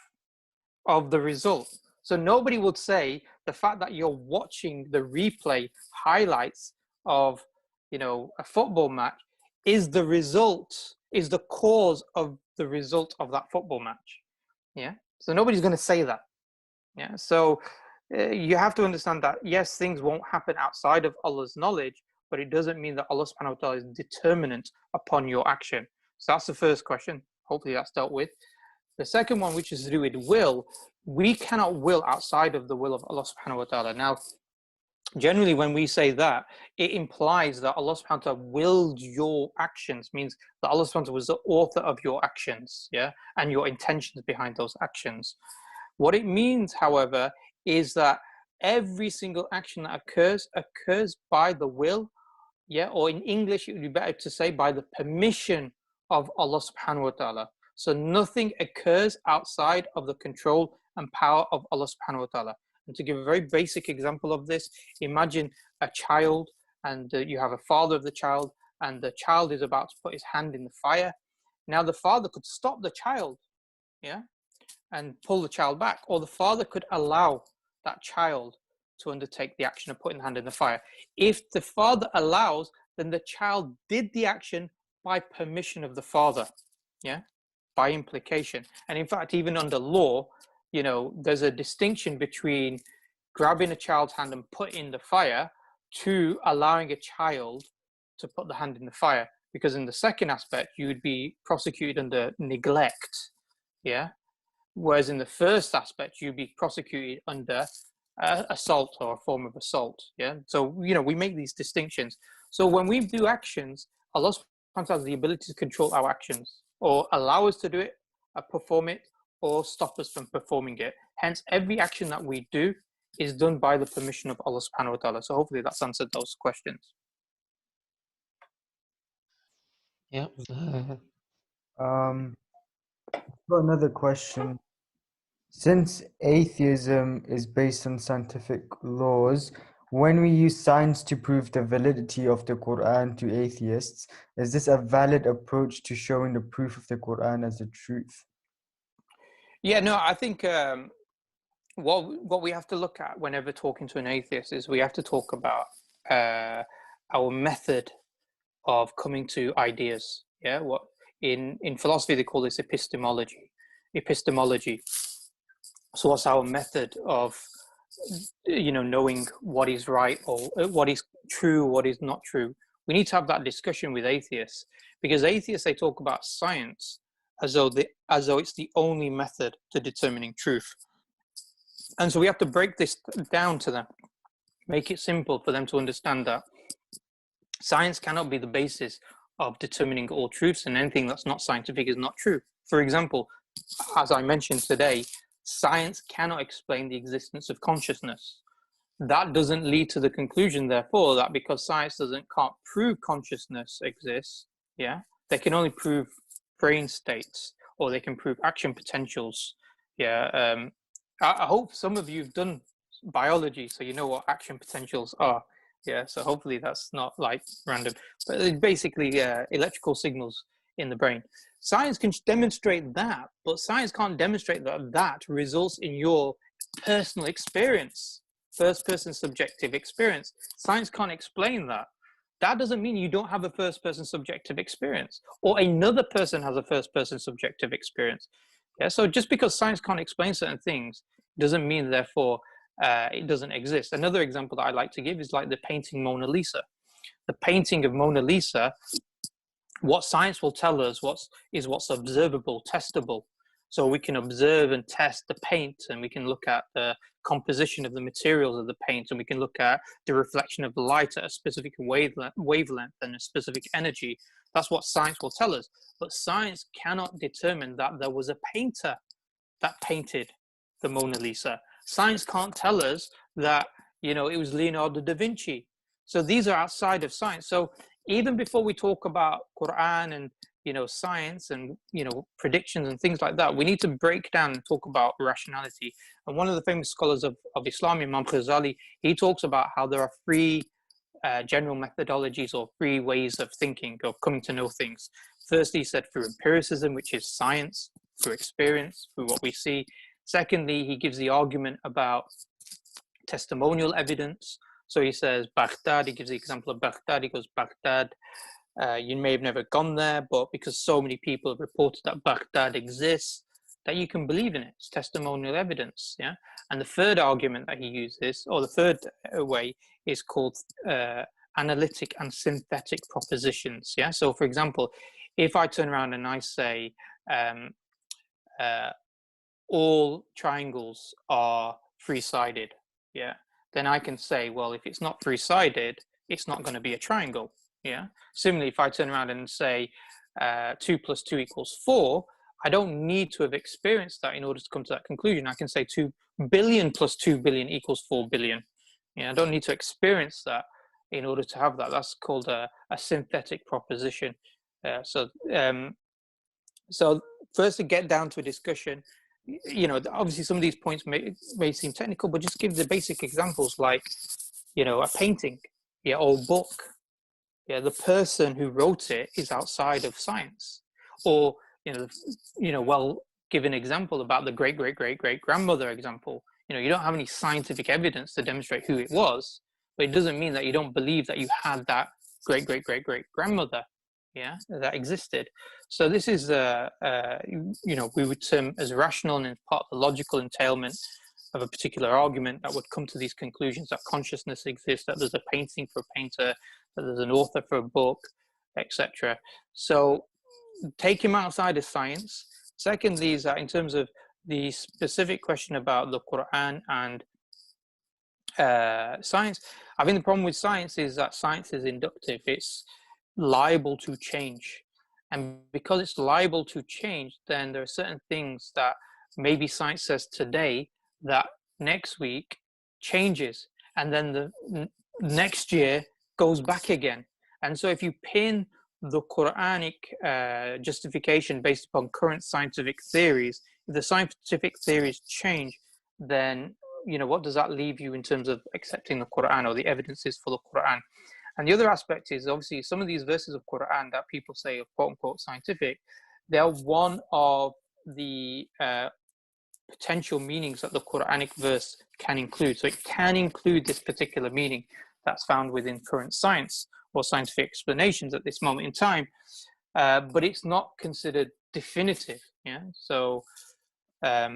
of the result. So nobody would say the fact that you're watching the replay highlights of, a football match is the result, is the cause of the result of that football match. Yeah. So nobody's going to say that. Yeah. So you have to understand that, yes, things won't happen outside of Allah's knowledge, but it doesn't mean that Allah subhanahu wa ta'ala is determinant upon your action. So that's the first question. Hopefully that's dealt with. The second one, which is to do with will, we cannot will outside of the will of Allah subhanahu wa ta'ala. Now, generally when we say that, it implies that Allah subhanahu wa ta'ala willed your actions, means that Allah subhanahu wa ta'ala was the author of your actions, yeah, and your intentions behind those actions. What it means, however, is that every single action that occurs by the will, yeah, or in English, it would be better to say by the permission of Allah subhanahu wa ta'ala. So nothing occurs outside of the control and power of Allah subhanahu wa ta'ala. And to give a very basic example of this, imagine a child and you have a father of the child, and the child is about to put his hand in the fire. Now the father could stop the child, yeah, and pull the child back, or the father could allow that child to undertake the action of putting the hand in the fire. If the father allows, then the child did the action by permission of the father, yeah, by implication. And in fact, even under law, you know, there's a distinction between grabbing a child's hand and putting in the fire to allowing a child to put the hand in the fire. Because in the second aspect, you would be prosecuted under neglect, yeah? Whereas in the first aspect, you'd be prosecuted under assault or a form of assault, yeah? So, you know, we make these distinctions. So when we do actions, Allah has the ability to control our actions, or allow us to do it, perform it, or stop us from performing it. Hence, every action that we do is done by the permission of Allah subhanahu wa ta'ala. So hopefully that's answered those questions. Yeah. Got another question. Since atheism is based on scientific laws, when we use science to prove the validity of the Quran to atheists, is this a valid approach to showing the proof of the Quran as the truth? Yeah, no, I think what we have to look at whenever talking to an atheist is we have to talk about our method of coming to ideas. Yeah, what in philosophy they call this epistemology. So what's our method of, you know, knowing what is right or what is true, what is not true? We need to have that discussion with atheists, because atheists, they talk about science as though it's the only method to determining truth. And so we have to break this down to them, make it simple for them to understand that science cannot be the basis of determining all truths, and anything that's not scientific is not true. For example, as I mentioned today, science cannot explain the existence of consciousness. That doesn't lead to the conclusion, therefore, that because science can't prove consciousness exists, yeah, they can only prove brain states, or they can prove action potentials. Yeah, I hope some of you have done biology, so you know what action potentials are. Yeah, so hopefully that's not like random, but it's basically electrical signals in the brain. Science can demonstrate that, but science can't demonstrate that results in your personal experience, first-person subjective experience. Science can't explain that. That doesn't mean you don't have a first-person subjective experience, or another person has a first-person subjective experience. Yeah, so just because science can't explain certain things doesn't mean, therefore, it doesn't exist. Another example that I like to give is like the painting Mona Lisa. The painting of Mona Lisa, what science will tell us is what's observable, testable. So we can observe and test the paint, and we can look at the composition of the materials of the paint, and we can look at the reflection of the light at a specific wavelength and a specific energy. That's what science will tell us. But science cannot determine that there was a painter that painted the Mona Lisa. Science can't tell us that, you know, it was Leonardo da Vinci. So these are outside of science. So even before we talk about Quran and, you know, science and, you know, predictions and things like that, we need to break down and talk about rationality. And one of the famous scholars of Islam, Imam Ghazali, he talks about how there are three general methodologies or three ways of thinking or coming to know things. Firstly, he said through empiricism, which is science, through experience, through what we see. Secondly, he gives the argument about testimonial evidence. So he says Baghdad, he gives the example of Baghdad. He goes, Baghdad, you may have never gone there, but because so many people have reported that Baghdad exists, that you can believe in it. It's testimonial evidence, yeah? And the third argument that he uses, or the third way, is called analytic and synthetic propositions, yeah? So for example, if I turn around and I say, all triangles are three-sided, yeah, then I can say, well, if it's not three-sided, it's not going to be a triangle, yeah. Similarly, if I turn around and say 2 + 2 = 4, I don't need to have experienced that in order to come to that conclusion. I can say 2 billion plus 2 billion equals 4 billion. I don't need to experience that in order to have that. That's called a synthetic proposition. So first, to get down to a discussion, obviously some of these points may seem technical, but just give the basic examples like, a painting, or a book. The person who wrote it is outside of science. Or, well, give an example about the great-great-great-great-grandmother example. You don't have any scientific evidence to demonstrate who it was, but it doesn't mean that you don't believe that you had that great-great-great-great-grandmother, that existed. So this is, we would term as rational and part of the logical entailment of a particular argument that would come to these conclusions that consciousness exists, that there's a painting for a painter, that there's an author for a book, etc. So take him outside of science. Secondly, is that in terms of the specific question about the Quran and science, I think the problem with science is that science is inductive. It's liable to change. And because it's liable to change, then there are certain things that maybe science says today that next week changes, and then the next year goes back again. And so if you pin the Quranic justification based upon current scientific theories, if the scientific theories change, then what does that leave you in terms of accepting the Quran or the evidences for the Quran? And the other aspect is, obviously, some of these verses of Quran that people say are quote-unquote scientific, they're one of the potential meanings that the Quranic verse can include. So it can include this particular meaning that's found within current science or scientific explanations at this moment in time, but it's not considered definitive. So I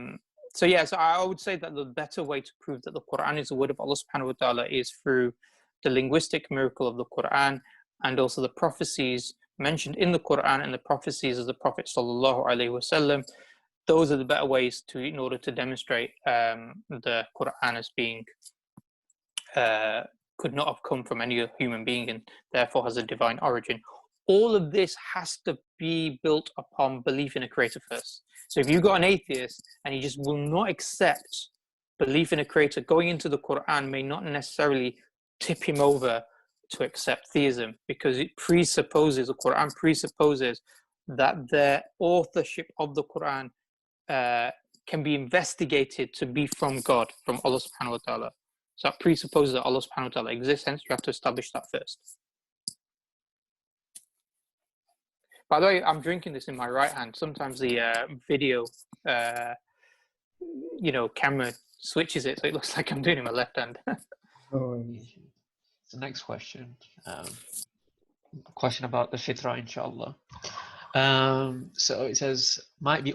would say that the better way to prove that the Quran is the word of Allah subhanahu wa ta'ala is through the linguistic miracle of the Quran, and also the prophecies mentioned in the Quran and the prophecies of the Prophet sallallahu alaihi wasallam. Those are the better ways in order to demonstrate the Quran as being could not have come from any human being and therefore has a divine origin. All of this has to be built upon belief in a creator first. So if you've got an atheist and he just will not accept belief in a creator, going into the Quran may not necessarily tip him over to accept theism, because it presupposes, the Quran presupposes that the authorship of the Quran can be investigated to be from God, from Allah subhanahu wa ta'ala. So that presupposes that Allah subhanahu wa ta'ala exists, hence you have to establish that first. By the way, I'm drinking this in my right hand. Sometimes the video, camera switches it, so it looks like I'm doing it in my left hand. The next question, question about the fitrah, inshallah. So it says might be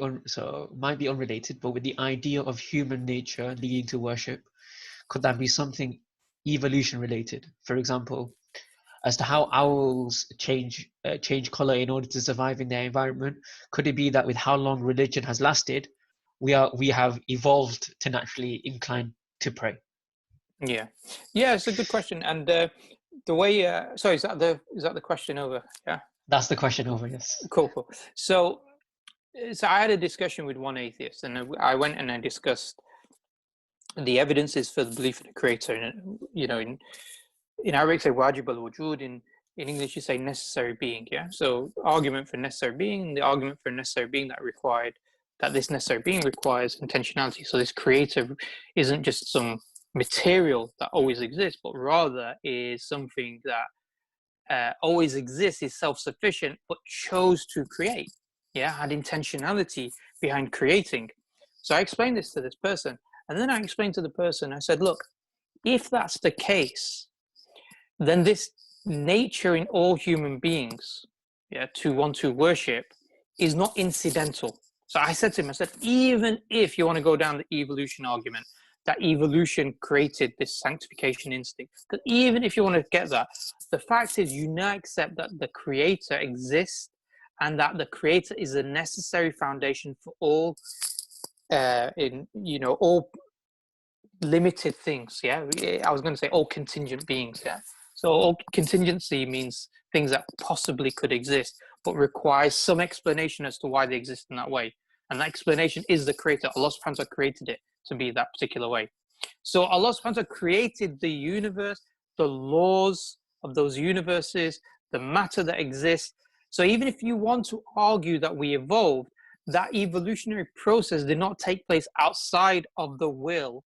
unrelated, but with the idea of human nature leading to worship, could that be something evolution related? For example, as to how owls change color in order to survive in their environment, could it be that with how long religion has lasted, we have evolved to naturally incline to pray? Yeah, it's a good question. And the way, sorry, is that the question over? Yeah, that's the question over. Yes. Cool. So I had a discussion with one atheist, and I went and I discussed the evidences for the belief in a creator. And in Arabic, say wajib al-wujud. In English, you say necessary being. Yeah. So argument for necessary being, the argument for necessary being that this necessary being requires intentionality. So this creator isn't just some material that always exists, but rather is something that always exists, is self-sufficient, but chose to create, had intentionality behind creating. So I explained this to this person, and then I explained to the person, I said, look, if that's the case, then this nature in all human beings, to want to worship, is not incidental. So I said to him, even if you want to go down the evolution argument, that evolution created this sanctification instinct, because even if you want to get that, the fact is you now accept that the creator exists and that the creator is a necessary foundation for all all limited things. I was going to say all contingent beings. So all contingency means things that possibly could exist but requires some explanation as to why they exist in that way. And that explanation is the creator. Allah subhanahu wa ta'ala created it to be that particular way. So Allah subhanahu wa ta'ala created the universe, the laws of those universes, the matter that exists. So even if you want to argue that we evolved, that evolutionary process did not take place outside of the will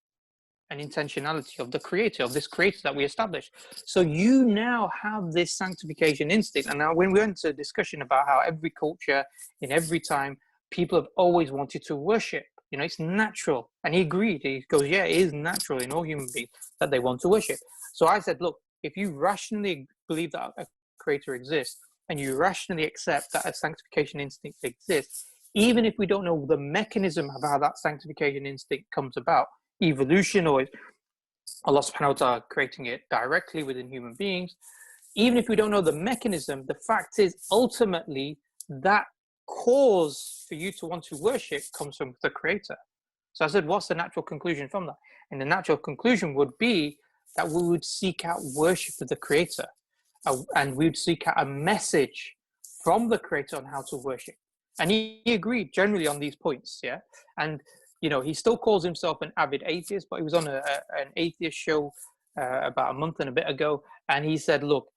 and intentionality of the creator, of this creator that we established. So you now have this sanctification instinct. And now when we went into a discussion about how every culture, in every time, people have always wanted to worship. You know, it's natural. And he agreed. He goes, yeah, it is natural in all human beings that they want to worship. So I said, look, if you rationally believe that a creator exists, and you rationally accept that a sanctification instinct exists, even if we don't know the mechanism of how that sanctification instinct comes about, evolution or Allah subhanahu wa ta'ala creating it directly within human beings, even if we don't know the mechanism, the fact is ultimately that cause for you to want to worship comes from the creator. So I said, what's the natural conclusion from that? And the natural conclusion would be that we would seek out worship of the creator, and we would seek out a message from the creator on how to worship. And he agreed generally on these points, yeah. And you know, he still calls himself an avid atheist, but he was on an atheist show about a month and a bit ago, and he said, look,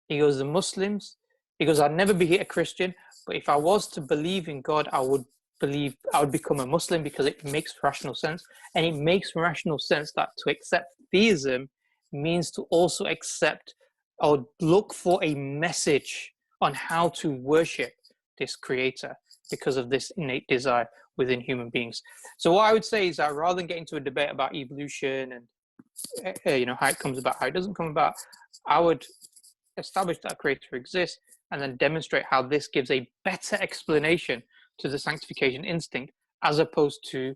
he goes, the Muslims, he goes, I'd never be a Christian, but if I was to believe in God, I would become a Muslim because it makes rational sense. And it makes rational sense that to accept theism means to also accept or look for a message on how to worship this creator because of this innate desire within human beings. So what I would say is that rather than get into a debate about evolution and you know, how it comes about, how it doesn't come about, I would establish that a creator exists and then demonstrate how this gives a better explanation to the sanctification instinct as opposed to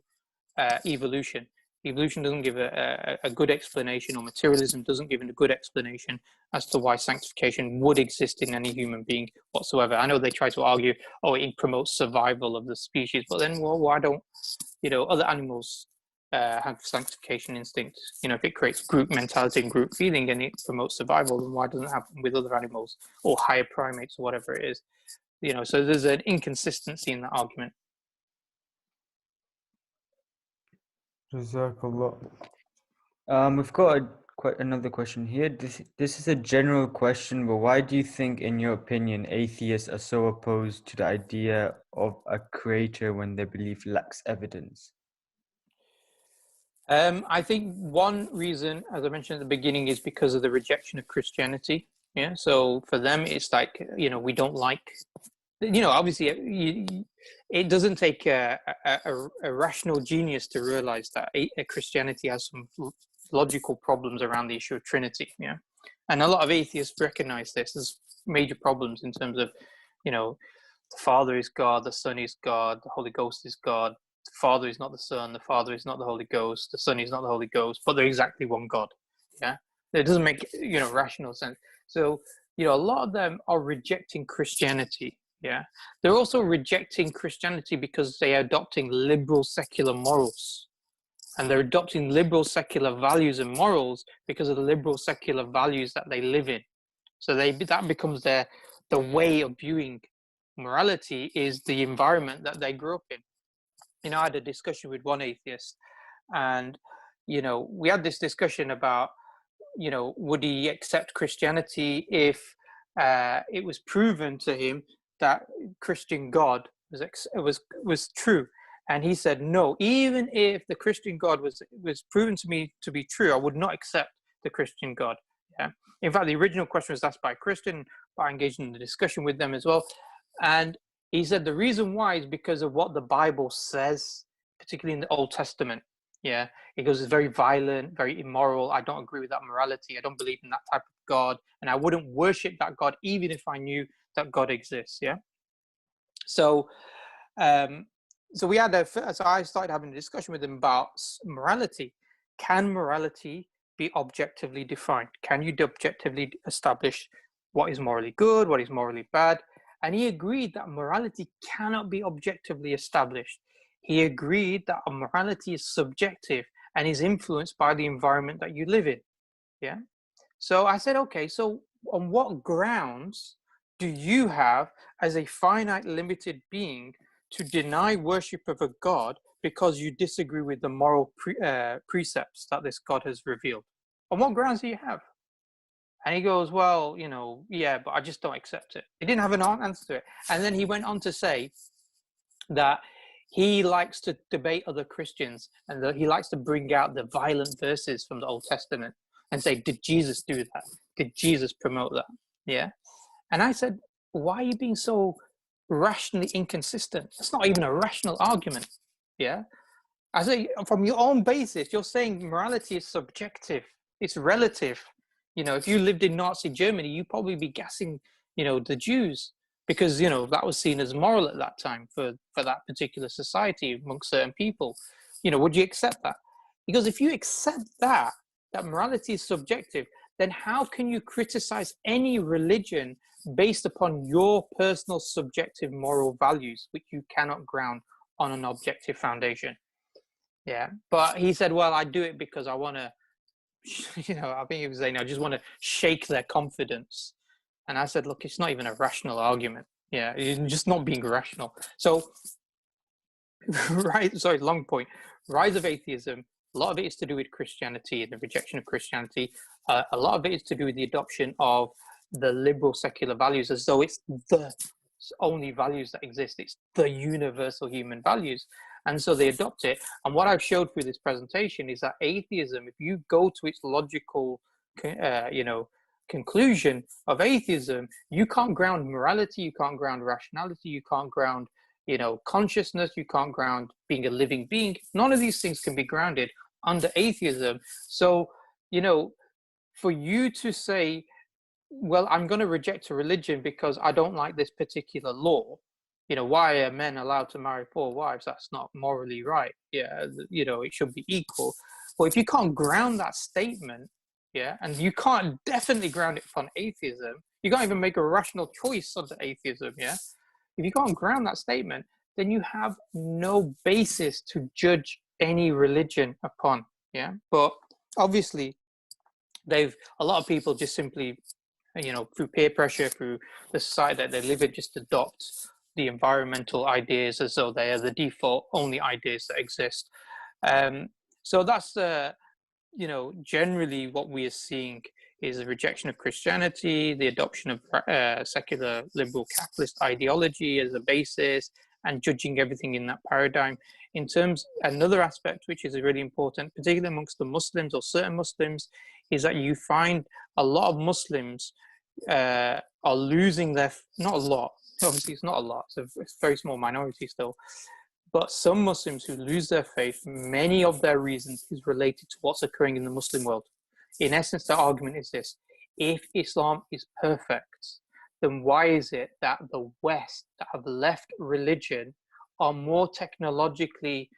evolution. Evolution doesn't give a good explanation, or materialism doesn't give a good explanation as to why sanctification would exist in any human being whatsoever. I know they try to argue, oh, it promotes survival of the species, but then, well, why don't, you know, other animals have sanctification instinct? You know, if it creates group mentality and group feeling and it promotes survival, then why doesn't it happen with other animals or higher primates or whatever it is? You know, so there's an inconsistency in that argument. Jazakallah. We've got quite another question here. This is a general question, but why do you think, in your opinion, atheists are so opposed to the idea of a creator when their belief lacks evidence? I think one reason, as I mentioned at the beginning, is because of the rejection of Christianity. Yeah, so for them, it's like, you know, we don't like, you know, obviously it doesn't take a rational genius to realize that Christianity has some logical problems around the issue of Trinity. Yeah, and a lot of atheists recognize this as major problems in terms of, you know, the Father is God, the Son is God, the Holy Ghost is God. The Father is not the Son, the Father is not the Holy Ghost, the Son is not the Holy Ghost, but they're exactly one God. Yeah, it doesn't make, you know, rational sense. So, you know, a lot of them are rejecting Christianity. Yeah, they're also rejecting Christianity because they are adopting liberal secular morals, and they're adopting liberal secular values and morals because of the liberal secular values that they live in. So that becomes the way of viewing morality is the environment that they grew up in. You know, I had a discussion with one atheist, and, you know, we had this discussion about, you know, would he accept Christianity if it was proven to him that Christian God was true? And he said, no, even if the Christian God was proven to me to be true, I would not accept the Christian God. Yeah. In fact, the original question was asked by a Christian, but I engaged in the discussion with them as well. And he said the reason why is because of what the Bible says, particularly in the Old Testament. Yeah, he goes, it's very violent, very immoral. I don't agree with that morality. I don't believe in that type of God, and I wouldn't worship that God even if I knew that God exists. Yeah. So, so I started having a discussion with him about morality. Can morality be objectively defined? Can you objectively establish what is morally good, what is morally bad? And he agreed that morality cannot be objectively established. He agreed that morality is subjective and is influenced by the environment that you live in. Yeah. So I said, okay, so on what grounds do you have, as a finite, limited being, to deny worship of a God because you disagree with the moral precepts that this God has revealed. On what grounds do you have? And he goes, well, you know, yeah, but I just don't accept it. He didn't have an answer to it. And then he went on to say that he likes to debate other Christians and that he likes to bring out the violent verses from the Old Testament and say, did Jesus do that? Did Jesus promote that? Yeah. And I said, why are you being so rationally inconsistent? That's not even a rational argument. Yeah. I say, from your own basis, you're saying morality is subjective. It's relative. You know, if you lived in Nazi Germany, you'd probably be gassing, you know, the Jews because, you know, that was seen as moral at that time for that particular society amongst certain people. You know, would you accept that? Because if you accept that morality is subjective, then how can you criticize any religion based upon your personal subjective moral values, which you cannot ground on an objective foundation? Yeah, but he said, well, I do it because I want to, you know, I think he was saying, I just want to shake their confidence. And I said, look, it's not even a rational argument. Yeah, you're just not being rational. So, right, sorry, long point. Rise of atheism, a lot of it is to do with Christianity and the rejection of Christianity. A lot of it is to do with the adoption of the liberal secular values as though it's the only values that exist. It's the universal human values. And so they adopt it. And what I've showed through this presentation is that atheism, if you go to its logical, you know, conclusion of atheism, you can't ground morality, you can't ground rationality, you can't ground, you know, consciousness, you can't ground being a living being. None of these things can be grounded under atheism. So, you know, for you to say, well, I'm going to reject a religion because I don't like this particular law. You know, why are men allowed to marry 4 wives? That's not morally right. Yeah, you know, it should be equal. Well, if you can't ground that statement, yeah, and you can't definitely ground it upon atheism, you can't even make a rational choice under atheism, yeah? If you can't ground that statement, then you have no basis to judge any religion upon, yeah? But obviously, a lot of people just simply, you know, through peer pressure, through the society that they live in, just adopt the environmental ideas as though they are the default only ideas that exist. So that's, you know, generally what we are seeing is a rejection of Christianity, the adoption of secular liberal capitalist ideology as a basis, and judging everything in that paradigm. In terms, another aspect which is really important, particularly amongst the Muslims or certain Muslims, is that you find a lot of Muslims are losing their, not a lot, obviously it's not a lot, it's a very small minority still, but some Muslims who lose their faith, many of their reasons is related to what's occurring in the Muslim world. In essence, the argument is this: if Islam is perfect, then why is it that the West, that have left religion, are more technologically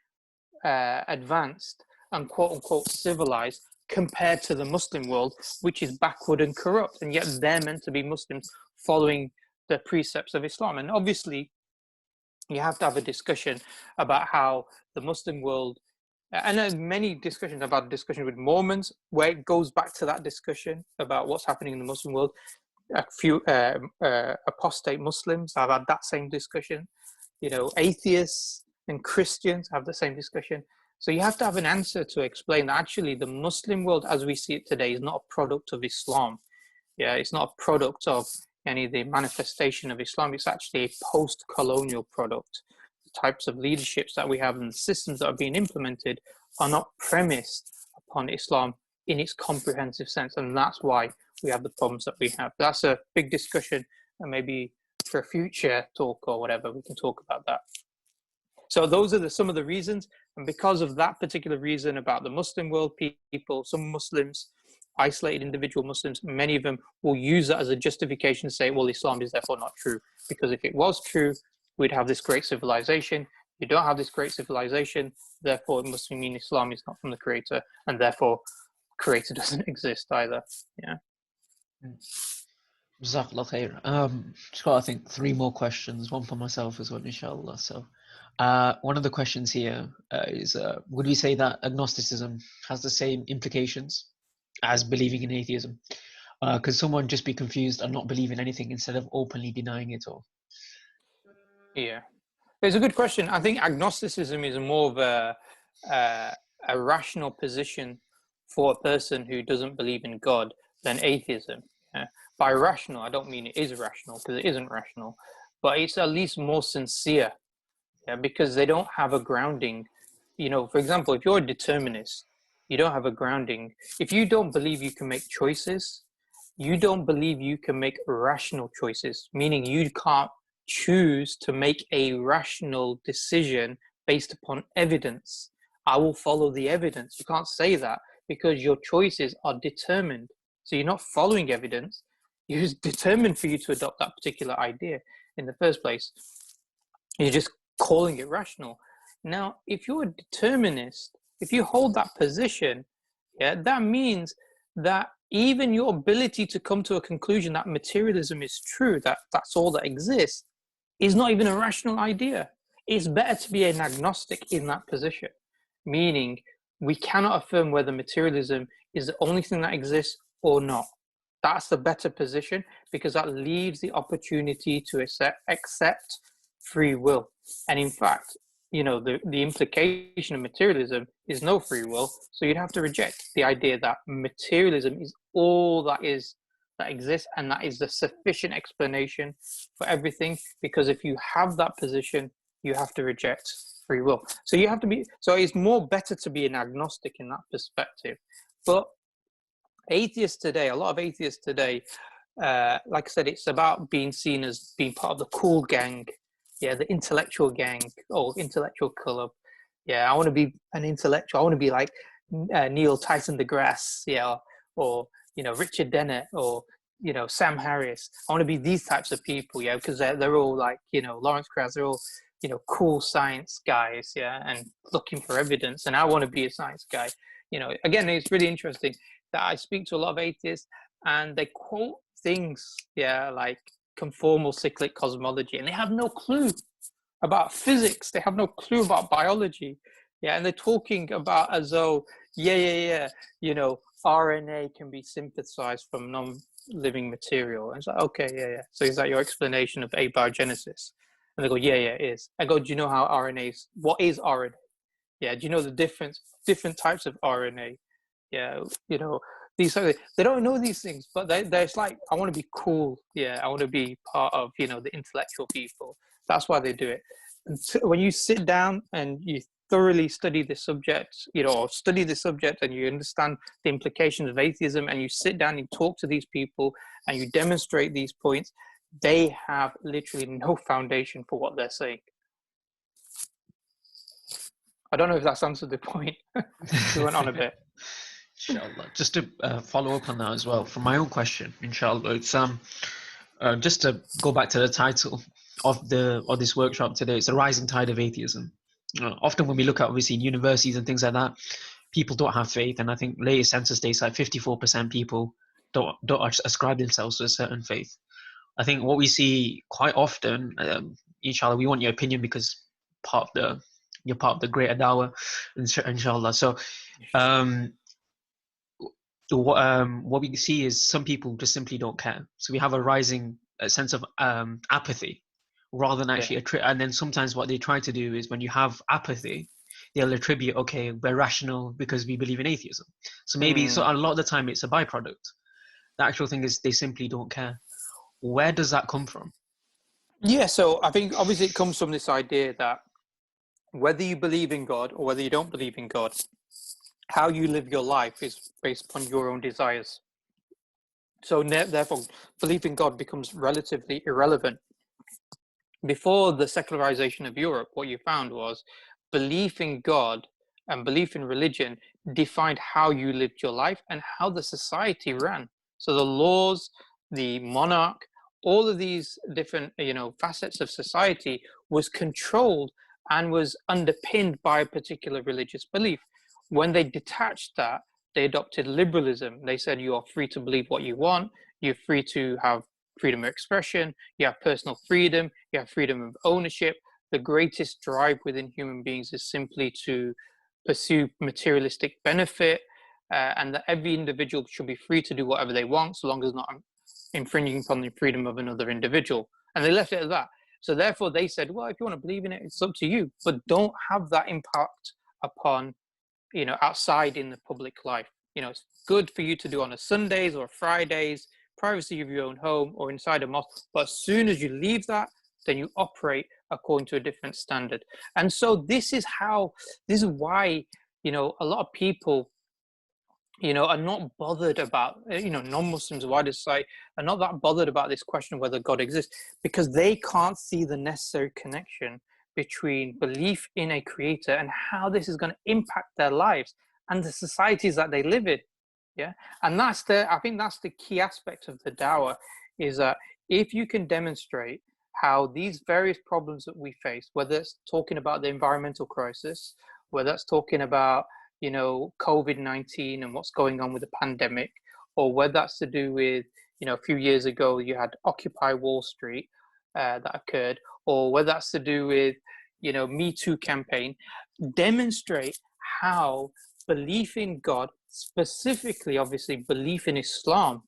advanced and quote-unquote civilized compared to the Muslim world, which is backward and corrupt, and yet they're meant to be Muslims following the precepts of Islam? And obviously, you have to have a discussion about how the Muslim world, and there's many discussions about discussion with Mormons, where it goes back to that discussion about what's happening in the Muslim world. A few apostate Muslims have had that same discussion. You know, atheists and Christians have the same discussion. So you have to have an answer to explain that actually the Muslim world as we see it today is not a product of Islam. Yeah, it's not a product of any of the manifestation of Islam. It's actually a post-colonial product. The types of leaderships that we have and the systems that are being implemented are not premised upon Islam in its comprehensive sense. And that's why we have the problems that we have. That's a big discussion, and maybe for a future talk or whatever, we can talk about that. So those are some of the reasons. And because of that particular reason about the Muslim world, people, some Muslims, isolated individual Muslims, many of them will use that as a justification to say, well, Islam is therefore not true. Because if it was true, we'd have this great civilization. You don't have this great civilization, therefore it must mean Islam is not from the Creator, and therefore Creator doesn't exist either. Yeah. Jazakallah khair. Just got, I think, 3 more questions, one for myself as well, inshallah. So one of the questions here is, would we say that agnosticism has the same implications as believing in atheism? Could someone just be confused and not believe in anything instead of openly denying it all? Yeah. It's a good question. I think agnosticism is more of a rational position for a person who doesn't believe in God than atheism. By rational, I don't mean it is rational, because it isn't rational, but it's at least more sincere, because they don't have a grounding. For example, if you're a determinist, you don't have a grounding. If you don't believe you can make choices, you don't believe you can make rational choices, meaning you can't choose to make a rational decision based upon evidence. I will follow the evidence. You can't say that, because your choices are determined. So you're not following evidence. It's determined for you to adopt that particular idea in the first place. You're just calling it rational. Now, if you're a determinist, if you hold that position, that means that even your ability to come to a conclusion that materialism is true, that that's all that exists, is not even a rational idea. It's better to be an agnostic in that position, meaning we cannot affirm whether materialism is the only thing that exists or not. That's the better position, because that leaves the opportunity to accept free will. And in fact, the implication of materialism is no free will. So you'd have to reject the idea that materialism is all that exists, and that is the sufficient explanation for everything. Because if you have that position, you have to reject free will. So it's more better to be an agnostic in that perspective. But a lot of atheists today, like I said, it's about being seen as being part of the cool gang, the intellectual gang or intellectual club. I want to be an intellectual. I want to be like Neil Tyson deGrasse, or Richard Dennett, or Sam Harris. I want to be these types of people, because they're all like Lawrence Krauss. They're all cool science guys, and looking for evidence. And I want to be a science guy. Again, it's really interesting that I speak to a lot of atheists, and they quote things, like conformal cyclic cosmology, and they have no clue about physics. They have no clue about biology, and they're talking about as though, RNA can be synthesized from non-living material. And it's like, okay, so is that your explanation of abiogenesis? And they go, it is. I go, do you know how what is RNA? Do you know the different types of RNA? They don't know these things, but they're like, I want to be cool. I want to be part of, the intellectual people. That's why they do it. And so when you sit down and you thoroughly study the subject, and you understand the implications of atheism, and you sit down and talk to these people and you demonstrate these points, they have literally no foundation for what they're saying. I don't know if that's answered the point. We went on a bit. Inshallah. Just to follow up on that as well, from my own question, inshallah, it's just to go back to the title of this workshop today. It's the rising tide of atheism. Often when we look at, obviously, in universities and things like that, people don't have faith, and I think latest census data, like 54% people don't ascribe themselves to a certain faith. I think what we see quite often, inshallah, we want your opinion because you're part of the greater dawah, inshallah. So what we see is some people just simply don't care. So we have a rising sense of apathy, rather than actually and then sometimes what they try to do is, when you have apathy, they'll attribute, okay, we're rational because we believe in atheism. So maybe so a lot of the time it's a byproduct. The actual thing is they simply don't care. Where does that come from? So I think obviously it comes from this idea that whether you believe in God or whether you don't believe in God, how you live your life is based upon your own desires. So therefore, belief in God becomes relatively irrelevant. Before the secularization of Europe, what you found was belief in God and belief in religion defined how you lived your life and how the society ran. So the laws, the monarch, all of these different facets of society was controlled and was underpinned by a particular religious belief. When they detached that, they adopted liberalism. They said you are free to believe what you want, you're free to have freedom of expression, you have personal freedom, you have freedom of ownership. The greatest drive within human beings is simply to pursue materialistic benefit, and that every individual should be free to do whatever they want, so long as not infringing upon the freedom of another individual. And they left it at that. So therefore they said, well, if you want to believe in it, it's up to you, but don't have that impact upon, outside in the public life. It's good for you to do on a Sundays or Fridays, privacy of your own home or inside a mosque. But as soon as you leave that, then you operate according to a different standard. And so this is why, a lot of people, are not bothered about, non-Muslims, wider society, are not that bothered about this question of whether God exists, because they can't see the necessary connection between belief in a creator and how this is going to impact their lives and the societies that they live in. Yeah. And I think that's the key aspect of the dawah, is that if you can demonstrate how these various problems that we face, whether it's talking about the environmental crisis, whether it's talking about, COVID-19 and what's going on with the pandemic, or whether that's to do with, a few years ago you had Occupy Wall Street that occurred, or whether that's to do with, Me Too campaign, demonstrate how belief in God, specifically, obviously, belief in Islam,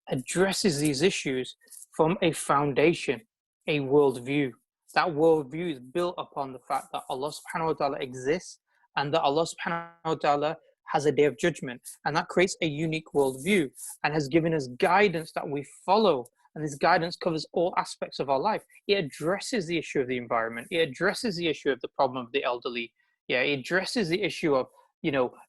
addresses these issues from a foundation, a worldview. That worldview is built upon the fact that Allah subhanahu wa ta'ala exists and that Allah subhanahu wa ta'ala has a day of judgment. And that creates a unique worldview and has given us guidance that we follow. And this guidance covers all aspects of our life. It addresses the issue of the environment. It addresses the issue of the problem of the elderly. Yeah, it addresses the issue of,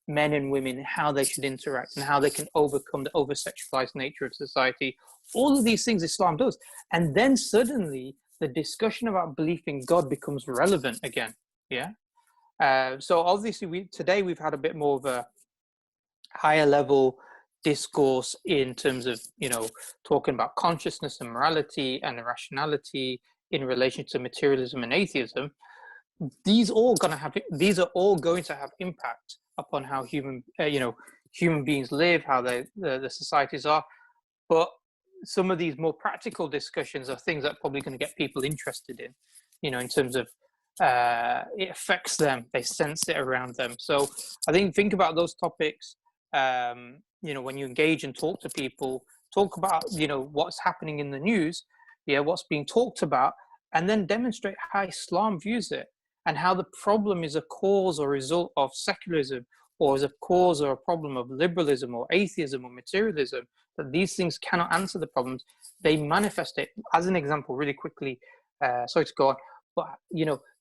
men and women, how they should interact and how they can overcome the over-sexualized nature of society. All of these things Islam does. And then suddenly the discussion about belief in God becomes relevant again. Yeah. So obviously today we've had a bit more of a higher level discourse in terms of, talking about consciousness and morality and irrationality in relation to materialism and atheism. These are all going to have impact upon how human beings live, how the societies are. But some of these more practical discussions are things that are probably going to get people interested in, in terms of it affects them, they sense it around them. So I think about those topics, when you engage and talk to people, talk about, what's happening in the news, what's being talked about, and then demonstrate how Islam views it and how the problem is a cause or result of secularism, or is a cause or a problem of liberalism or atheism or materialism, that these things cannot answer the problems. They manifest it. As an example, really quickly, sorry to go on, but,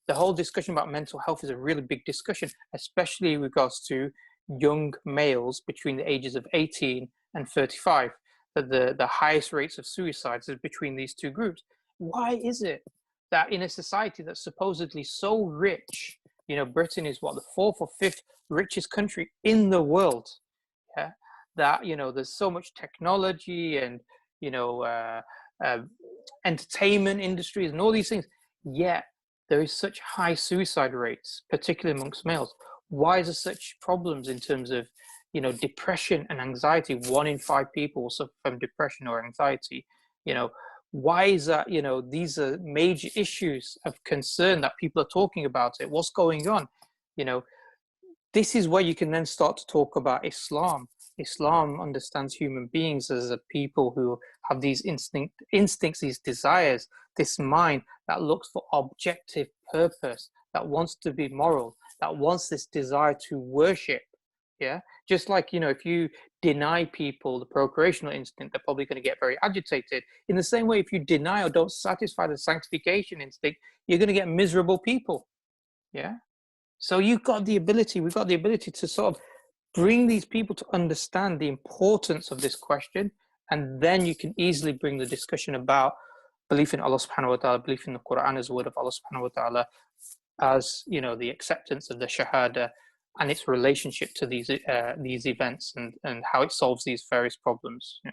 the whole discussion about mental health is a really big discussion, especially in regards to young males between the ages of 18 and 35, that the highest rates of suicides is between these two groups. Why is it that in a society that's supposedly so rich, Britain is the fourth or fifth richest country in the world, yeah, that, there's so much technology and, entertainment industries and all these things, yet there is such high suicide rates, particularly amongst males? Why is there such problems in terms of, depression and anxiety? 1 in 5 people suffer from depression or anxiety. Why is that? These are major issues of concern that people are talking about it. What's going on? This is where you can then start to talk about Islam. Islam understands human beings as a people who have these instincts, these desires, this mind that looks for objective purpose, that wants to be moral, that wants this desire to worship. Yeah, just like, if you deny people the procreational instinct, they're probably going to get very agitated. In the same way, if you deny or don't satisfy the sanctification instinct, you're going to get miserable people. Yeah. So we've got the ability to sort of bring these people to understand the importance of this question, and then you can easily bring the discussion about belief in Allah subhanahu wa ta'ala, belief in the Quran as the word of Allah subhanahu wa ta'ala, as, the acceptance of the Shahada and its relationship to these events and how it solves these various problems. Yeah.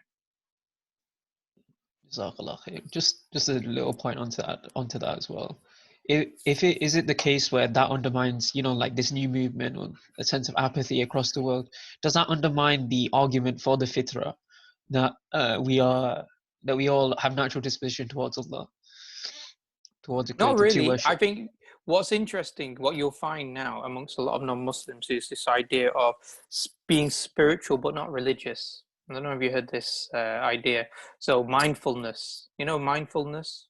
Jazakallah khair. Just a little point onto that as well. Is it the case where that undermines, like this new movement or a sense of apathy across the world? Does that undermine the argument for the fitrah that we all have natural disposition towards Allah, towards the Creator? Not really. I think what's interesting, what you'll find now amongst a lot of non-Muslims, is this idea of being spiritual but not religious. I don't know if you heard this idea. So mindfulness, mindfulness.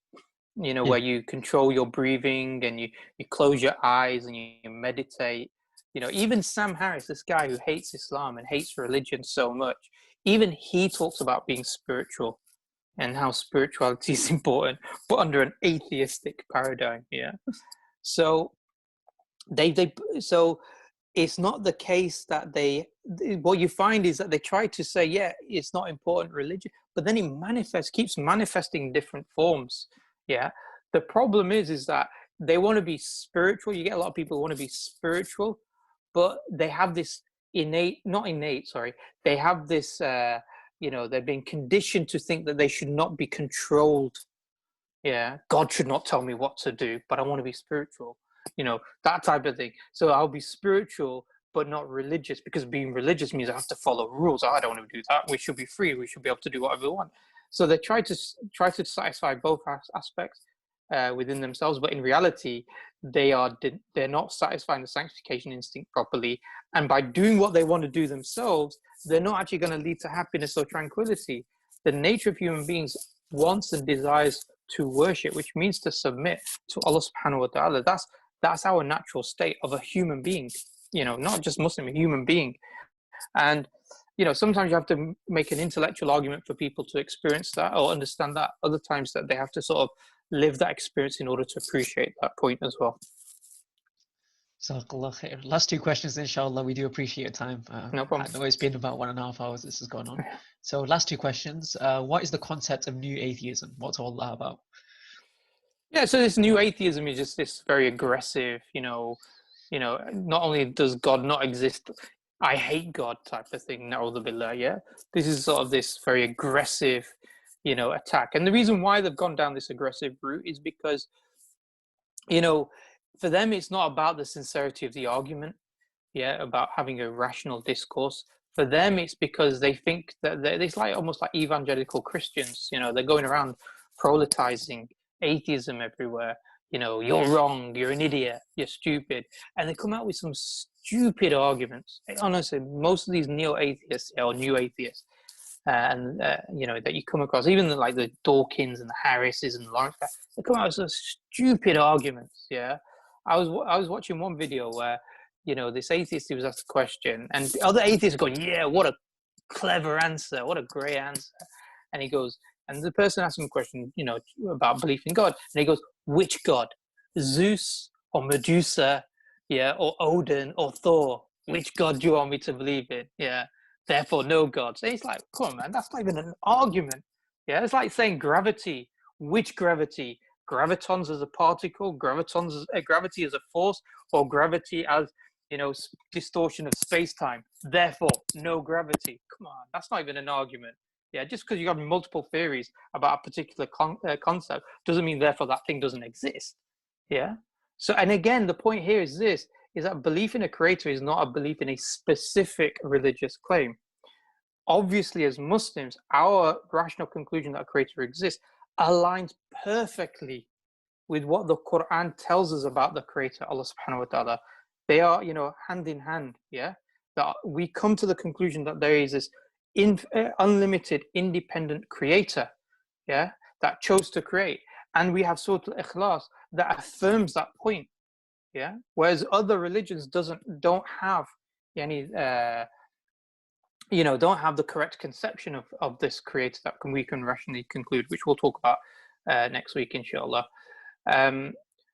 you know, where you control your breathing and you close your eyes and you meditate. You know, even Sam Harris, this guy who hates Islam and hates religion so much, even he talks about being spiritual and how spirituality is important, but under an atheistic paradigm. Yeah. So so it's not the case that what you find is that they try to say, yeah, it's not important religion, but then it keeps manifesting in different forms. Yeah. The problem is that they want to be spiritual. You get a lot of people who want to be spiritual, but they have this they have this, you know, they've been conditioned to think that they should not be controlled. Yeah. God should not tell me what to do, but I want to be spiritual. You know, that type of thing. So I'll be spiritual, but not religious, because being religious means I have to follow rules. I don't want to do that. We should be free. We should be able to do whatever we want. So they try to satisfy both aspects within themselves, but in reality, they're not satisfying the sanctification instinct properly. And by doing what they want to do themselves, they're not actually going to lead to happiness or tranquility. The nature of human beings wants and desires to worship, which means to submit to Allah subhanahu wa ta'ala. That's our natural state of a human being, you know, not just Muslim, a human being. And, you know, sometimes you have to make an intellectual argument for people to experience that or understand that. Other times that they have to sort of live that experience in order to appreciate that point as well. Jazakallah khair. Last two questions, inshallah. We do appreciate your time. No problem. I know it's been about 1.5 hours this has gone on. So last two questions. What is the concept of new atheism? What's all that about? Yeah, so this new atheism is just this very aggressive, you know, not only does God not exist, I hate God type of thing, na'udhu billah, yeah? This is sort of this very aggressive, you know, attack. And the reason why they've gone down this aggressive route is because, you know, for them, it's not about the sincerity of the argument, yeah, about having a rational discourse. For them, it's because they think that it's like almost like evangelical Christians, you know, they're going around proletizing atheism everywhere. You know, you're wrong, you're an idiot, you're stupid. And they come out with some stupid arguments. Honestly, most of these neo-atheists or new atheists, you know, that you come across, even like the Dawkins and the Harrises and Lawrence, they come out with some stupid arguments, yeah? I was watching one video where, you know, this atheist, he was asked a question, and the other atheists going, yeah, what a clever answer, what a great answer. And he goes, and the person asked him a question, you know, about belief in God. And he goes, which God? Zeus or Medusa, yeah, or Odin or Thor? Which God do you want me to believe in? Yeah, therefore no God. So he's like, come on, man, that's not even an argument. Yeah, it's like saying gravity. Which gravity? Gravitons as a particle, gravity as a force, or gravity as, you know, distortion of space-time. Therefore, no gravity. Come on, that's not even an argument. Yeah, just because you have multiple theories about a particular concept doesn't mean therefore that thing doesn't exist. Yeah. So, and again, the point here is that belief in a creator is not a belief in a specific religious claim. Obviously, as Muslims, our rational conclusion that a creator exists aligns perfectly with what the Quran tells us about the creator, Allah subhanahu wa ta'ala. They are, you know, hand in hand. Yeah. That we come to the conclusion that there is this unlimited independent creator, yeah, that chose to create, and we have Surah Al-Ikhlas that affirms that point, yeah, whereas other religions don't have any you know, don't have the correct conception of this creator that we can rationally conclude, which we'll talk about next week, inshallah.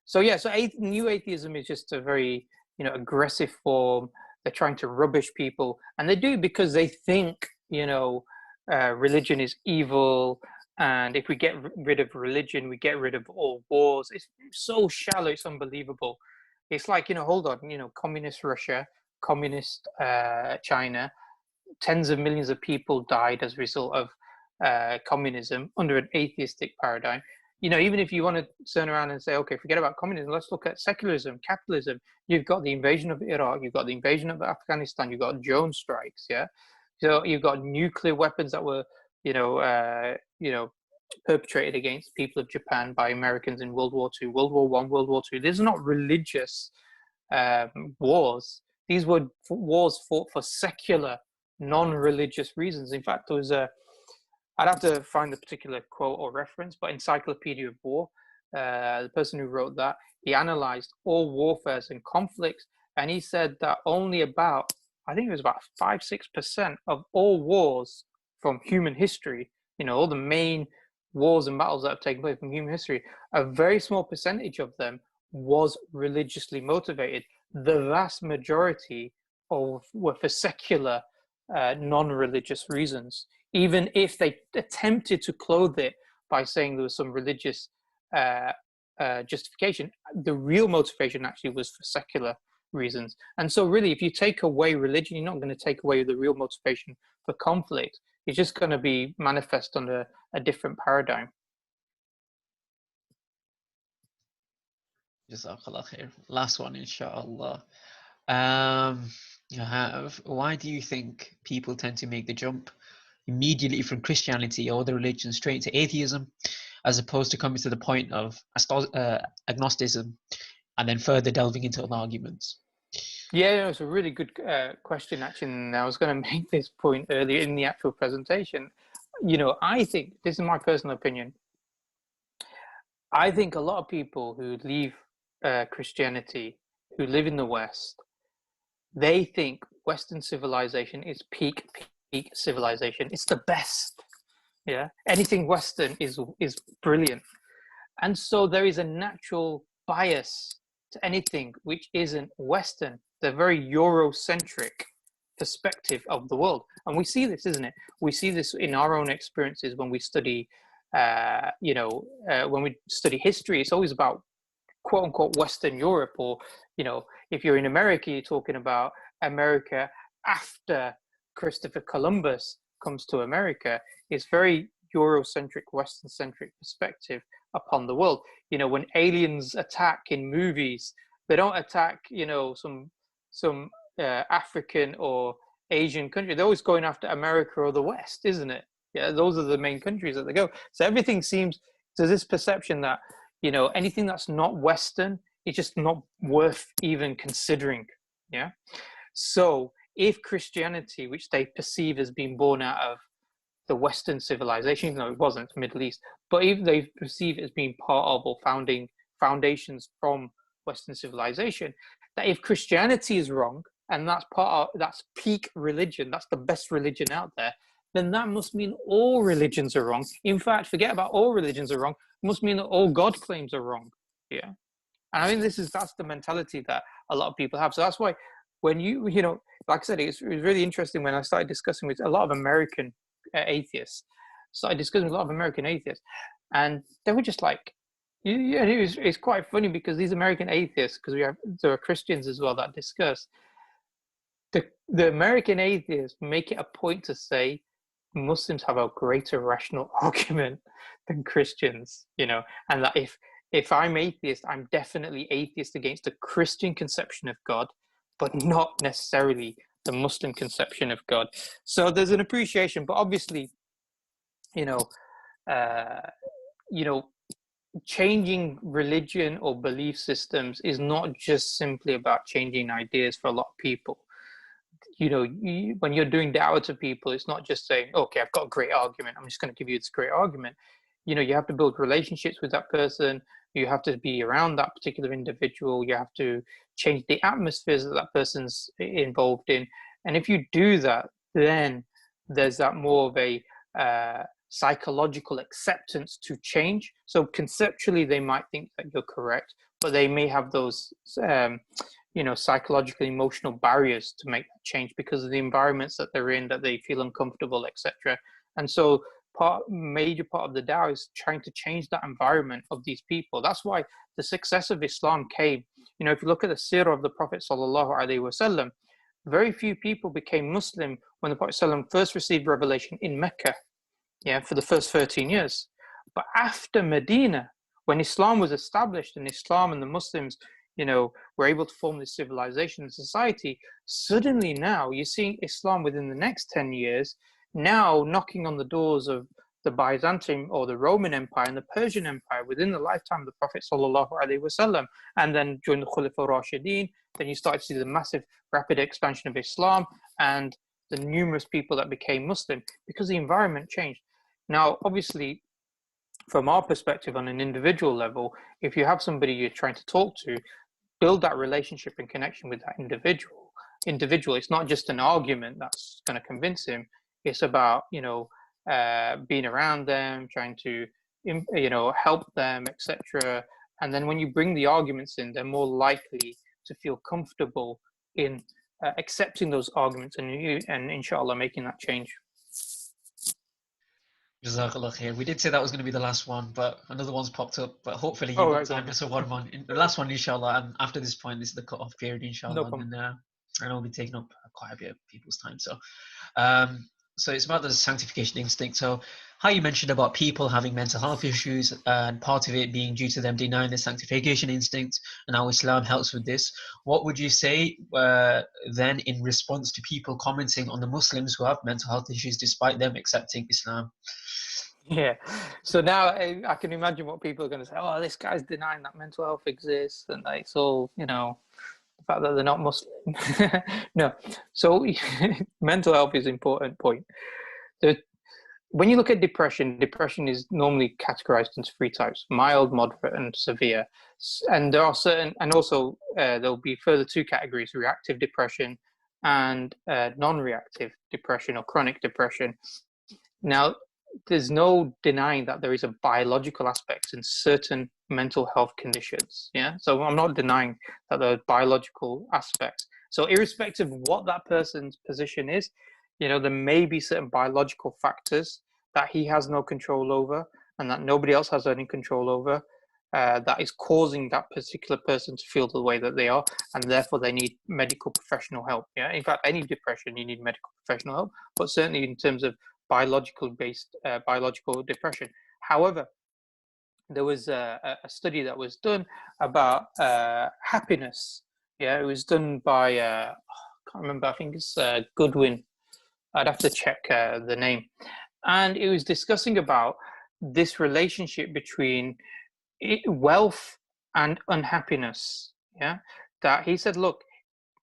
So yeah, so new atheism is just a very, you know, aggressive form. They're trying to rubbish people, and they do because they think, you know, religion is evil, and if we get rid of religion, we get rid of all wars. It's so shallow, it's unbelievable. It's like, you know, hold on, you know, communist Russia, communist China, tens of millions of people died as a result of communism under an atheistic paradigm. You know, even if you want to turn around and say, okay, forget about communism, let's look at secularism, capitalism. You've got the invasion of Iraq, you've got the invasion of Afghanistan, you've got drone strikes, yeah. So you've got nuclear weapons that were, you know, perpetrated against people of Japan by Americans in World War II, World War I, World War II. These are not religious wars. These were wars fought for secular, non-religious reasons. In fact, there was I'd have to find the particular quote or reference, but Encyclopedia of War, the person who wrote that, he analyzed all warfares and conflicts, and he said that only about, I think it was about 5-6% of all wars from human history, all the main wars and battles that have taken place from human history, a very small percentage of them was religiously motivated. The vast majority were for secular, non-religious reasons, even if they attempted to clothe it by saying there was some religious justification. The real motivation actually was for secular reasons. And so really, if you take away religion, you're not going to take away the real motivation for conflict. It's just going to be manifest under a different paradigm. Jazakallah khair. Last one, inshallah. Why do you think people tend to make the jump immediately from Christianity or other religions straight to atheism, as opposed to coming to the point of agnosticism and then further delving into other arguments? Yeah, it's a really good question, actually. And I was going to make this point earlier in the actual presentation. I think, this is my personal opinion, I think a lot of people who leave Christianity, who live in the West, they think Western civilization is peak civilization. It's the best. Yeah, anything Western is brilliant, and so there is a natural bias to anything which isn't Western. The very Eurocentric perspective of the world, and we see this, isn't it? We see this in our own experiences when we study, when we study history. It's always about quote unquote Western Europe, or if you're in America, you're talking about America after Christopher Columbus comes to America. It's very Eurocentric, Western-centric perspective upon the world. When aliens attack in movies, they don't attack, some African or Asian country. They're always going after America or the West, isn't it? Yeah, those are the main countries that they go. So everything seems to this perception that, anything that's not Western is just not worth even considering. Yeah. So if Christianity, which they perceive as being born out of the Western civilization, even though it wasn't, Middle East, but even they perceive it as being part of or foundations from Western civilization, that if Christianity is wrong, and that's peak religion, that's the best religion out there, then that must mean all religions are wrong. In fact, forget about all religions are wrong. It must mean that all God claims are wrong. Yeah. And I think that's the mentality that a lot of people have. So that's why when like I said, it was really interesting when I started discussing with a lot of American atheists, and they were just like, it's quite funny because these American atheists, because there are Christians as well that discuss, the American atheists make it a point to say Muslims have a greater rational argument than Christians, and that if I'm atheist, I'm definitely atheist against the Christian conception of God, but not necessarily the Muslim conception of God. So there's an appreciation, but obviously, changing religion or belief systems is not just simply about changing ideas for a lot of people. When you're doing da'wah to people, it's not just saying, okay, I've got a great argument, I'm just going to give you this great argument. You have to build relationships with that person. You have to be around that particular individual. You have to change the atmospheres that person's involved in. And if you do that, then there's that more of a psychological acceptance to change. So conceptually, they might think that you're correct, but they may have those, psychological, emotional barriers to make that change because of the environments that they're in, that they feel uncomfortable, etc. And so major part of the Dawah is trying to change that environment of these people. That's why the success of Islam came. If you look at the seerah of the Prophet sallallahu alaihi wasallam, very few people became Muslim when the Prophet sallallahu first received revelation in Mecca, for the first 13 years. But after Medina, when Islam was established and Islam and the Muslims, were able to form this civilization and society, suddenly now you're seeing Islam within the next 10 years now knocking on the doors of the Byzantine or the Roman Empire and the Persian Empire within the lifetime of the Prophet sallallahu alaihi wasallam. And then during the Khulafa Rashidin, then you start to see the massive rapid expansion of Islam and the numerous people that became Muslim because the environment changed. Now, obviously, from our perspective on an individual level, if you have somebody you're trying to talk to, build that relationship and connection with that individual. It's not just an argument that's going to convince him. It's about, being around them, trying to, help them, etc. And then when you bring the arguments in, they're more likely to feel comfortable in accepting those arguments and inshallah making that change. Jazakallah khair. We did say that was going to be the last one, but another one's popped up. But hopefully you've Oh, got right, time just for one more. The last one, inshallah. And after this point, this is the cut-off period, inshallah. No problem. And I know we'll be taking up quite a bit of people's time. So it's about the sanctification instinct. So how you mentioned about people having mental health issues and part of it being due to them denying the sanctification instinct, and how Islam helps with this. What would you say then in response to people commenting on the Muslims who have mental health issues despite them accepting Islam? Yeah. So now I can imagine what people are going to say. Oh, this guy's denying that mental health exists, and it's all, the fact that they're not Muslim. No. So mental health is an important point. When you look at depression is normally categorized into three types: mild, moderate, and severe. And there are also there'll be further two categories: reactive depression and non-reactive depression or chronic depression. Now, there's no denying that there is a biological aspect in certain mental health conditions. Yeah. So I'm not denying that there are biological aspects. So irrespective of what that person's position is, there may be certain biological factors that he has no control over and that nobody else has any control over, that is causing that particular person to feel the way that they are, and therefore they need medical professional help. Yeah. In fact, any depression, you need medical professional help, but certainly in terms of biological depression. However, there was a study that was done about happiness. Yeah, it was done by I can't remember. I think it's Goodwin. I'd have to check the name. And it was discussing about this relationship between wealth and unhappiness. Yeah, that he said, look,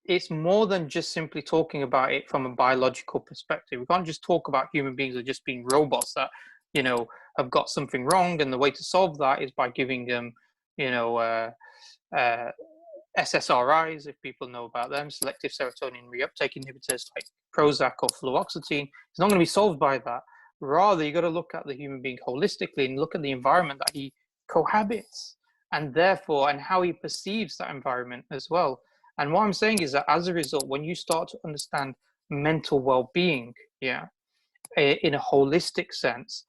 it's more than just simply talking about it from a biological perspective. We can't just talk about human beings as just being robots that, have got something wrong. And the way to solve that is by giving them, SSRIs, if people know about them, selective serotonin reuptake inhibitors like Prozac or fluoxetine. It's not going to be solved by that. Rather, you got to look at the human being holistically and look at the environment that he cohabits, and how he perceives that environment as well. And what I'm saying is that as a result, when you start to understand mental well-being, in a holistic sense,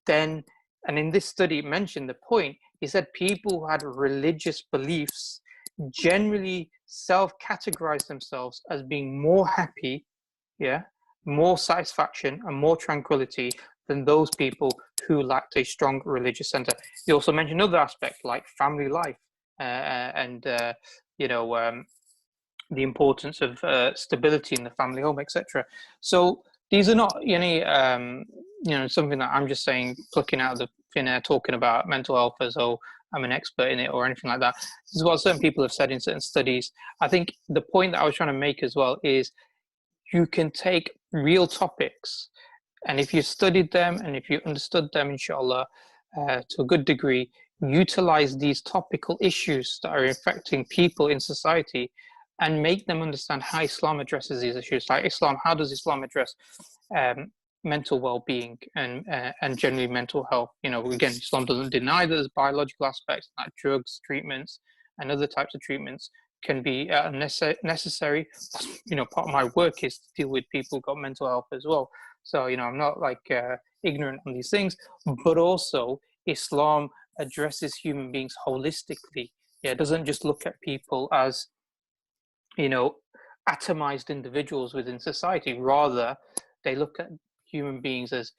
then, and in this study it mentioned the point, he said people who had religious beliefs generally self-categorize themselves as being more happy, more satisfaction and more tranquility than those people who lacked a strong religious center. He also mentioned other aspects like family life and the importance of stability in the family home, etc. So these are not any, something that I'm just saying, plucking out of the thin air, talking about mental health as though I'm an expert in it or anything like that. This is what certain people have said in certain studies. I think the point that I was trying to make as well is you can take real topics, and if you studied them and if you understood them, inshallah, to a good degree, utilize these topical issues that are affecting people in society and make them understand how Islam addresses these issues. Like how does Islam address mental well-being and generally mental health? Again, Islam doesn't deny that there's biological aspects like drugs, treatments, and other types of treatments can be necessary. Part of my work is to deal with people who've got mental health as well. So, I'm not ignorant on these things, but also Islam addresses human beings holistically. Yeah, it doesn't just look at people as, atomized individuals within society. Rather, they look at human beings as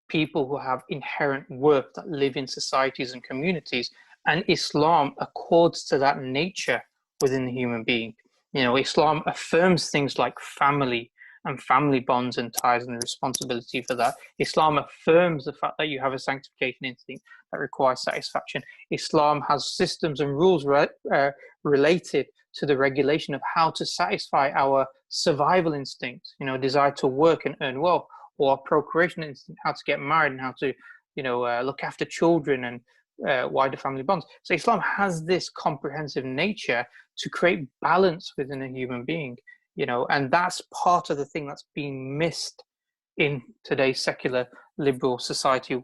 people who have inherent worth that live in societies and communities. And Islam accords to that nature within the human being. Islam affirms things like family and family bonds and ties and the responsibility for that. Islam affirms the fact that you have a sanctification instinct that requires satisfaction. Islam has systems and rules related to the regulation of how to satisfy our survival instinct, desire to work and earn wealth, or procreation instinct, how to get married and how to look after children and wider family bonds. So Islam has this comprehensive nature to create balance within a human being, and that's part of the thing that's being missed in today's secular liberal society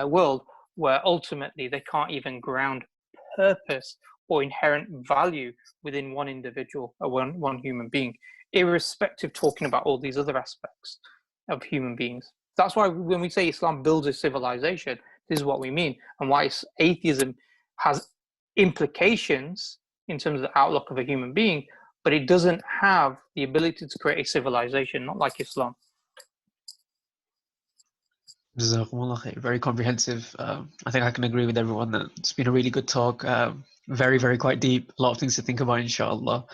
world, where ultimately they can't even ground purpose or inherent value within one individual or one human being, irrespective talking about all these other aspects of human beings. That's why when we say Islam builds a civilization, this is what we mean, and why atheism has implications in terms of the outlook of a human being, but it doesn't have the ability to create a civilization, not like Islam. Jazakumullah khair. Very comprehensive. I think I can agree with everyone that it's been a really good talk. Very, very quite deep. A lot of things to think about, inshallah.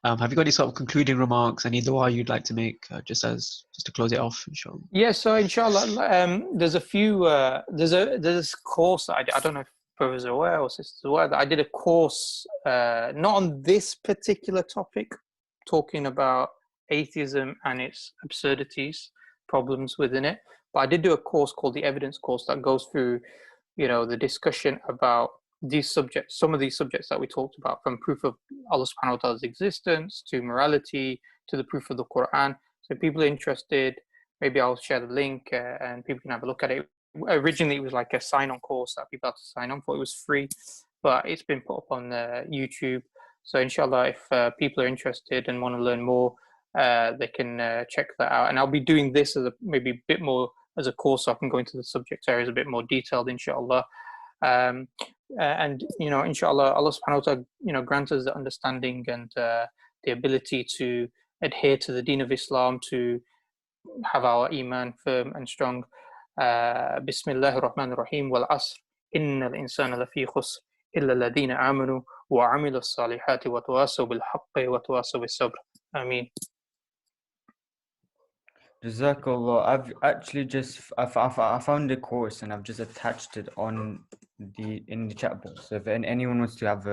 Have you got any sort of concluding remarks, any dua you'd like to make, just to close it off, inshallah? Yeah, so inshallah, there's a few, there's this course that I don't know if brothers are aware or sisters are aware, that I did a course, not on this particular topic, talking about atheism and its absurdities, problems within it, but I did do a course called the Evidence Course that goes through, the discussion about these subjects, some of these subjects that we talked about, from proof of Allah subhanahu wa ta'ala's existence to morality to the proof of the Quran. So if people are interested, maybe I'll share the link and people can have a look at it. Originally, it was like a sign-on course that people had to sign on for. It was free, but it's been put up on YouTube. So inshallah, if people are interested and want to learn more, they can check that out. And I'll be doing this as maybe a bit more as a course, so I can go into the subject areas a bit more detailed, inshallah. And inshallah, Allah subhanahu wa ta'ala, grant us the understanding and the ability to adhere to the deen of Islam, to have our iman firm and strong. Bismillahir Rahmanir Rahim. Wal asr innal insana lafi khusr illa alladhina amanu wa amilu salihati wa tawasaw bil haqqi wa tawasaw bis sabr. Ameen. Jazakallah. I've actually I found the course and I've just attached it in the chat box. So if anyone wants to have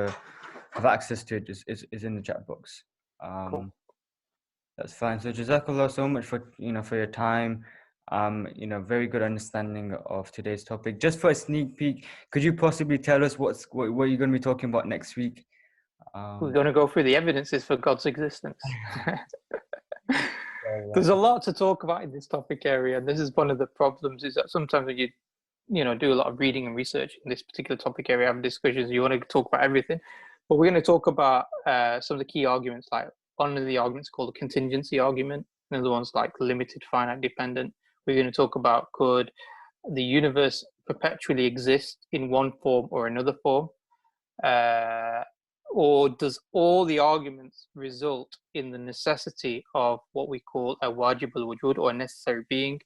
access to it, is in the chat box. Cool. That's fine. So Jazakallah so much for your time. Very good understanding of today's topic. Just for a sneak peek, could you possibly tell us what you're going to be talking about next week? We're going to go through the evidences for God's existence. There's a lot to talk about in this topic area, and this is one of the problems, is that sometimes when you do a lot of reading and research in this particular topic area, have discussions, you want to talk about everything, but we're going to talk about some of the key arguments. Like one of the arguments called the contingency argument, another one's like limited finite dependent. We're going to talk about, could the universe perpetually exist in one form or another form, or does all the arguments result in the necessity of what we call a wajib al-wujud, or a necessary being,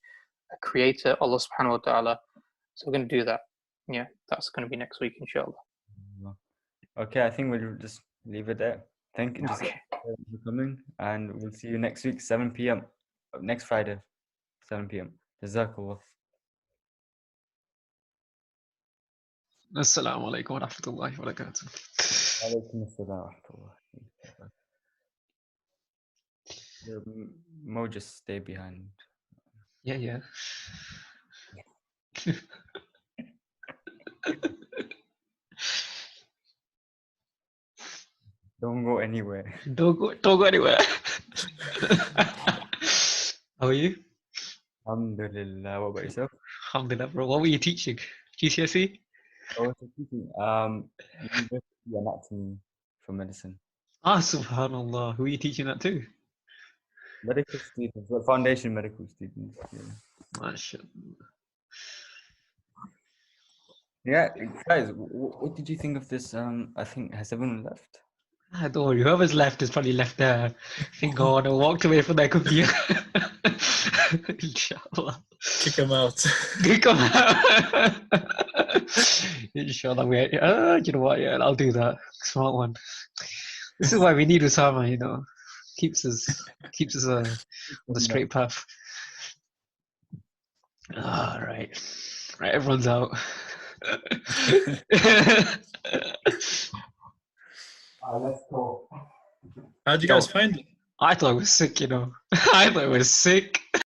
a creator, Allah subhanahu wa ta'ala. So we're going to do that. Yeah, that's going to be next week, inshallah. Okay, I think we'll just leave it there. Thank you for coming, and we'll see you next week, 7 p.m. Next Friday, 7 p.m. Jazakallah. Assalamu alaikum wa rahmatullahi wa barakatuh. Alaikum assalam wa rahmatullahi. Mo, just stay behind. Yeah. Don't go anywhere. Don't go anywhere. How are you? Alhamdulillah. What about yourself? Alhamdulillah, bro. What were you teaching? GCSE? I was teaching university anatomy for medicine. Subhanallah. Who are you teaching that to? Medical students, well, foundation medical students. MashaAllah. Yeah, guys, what did you think of this? I think, has everyone left? Don't worry, whoever's left has probably left their finger on or walked away from their computer. Inshallah. Kick them out. Kick them out. Inshallah. You know what? Yeah, I'll do that. Smart one. This is why we need Usama, keeps us on the straight path. Right, everyone's out. Let's go. How'd you guys find it? I thought it was sick, I thought it was sick.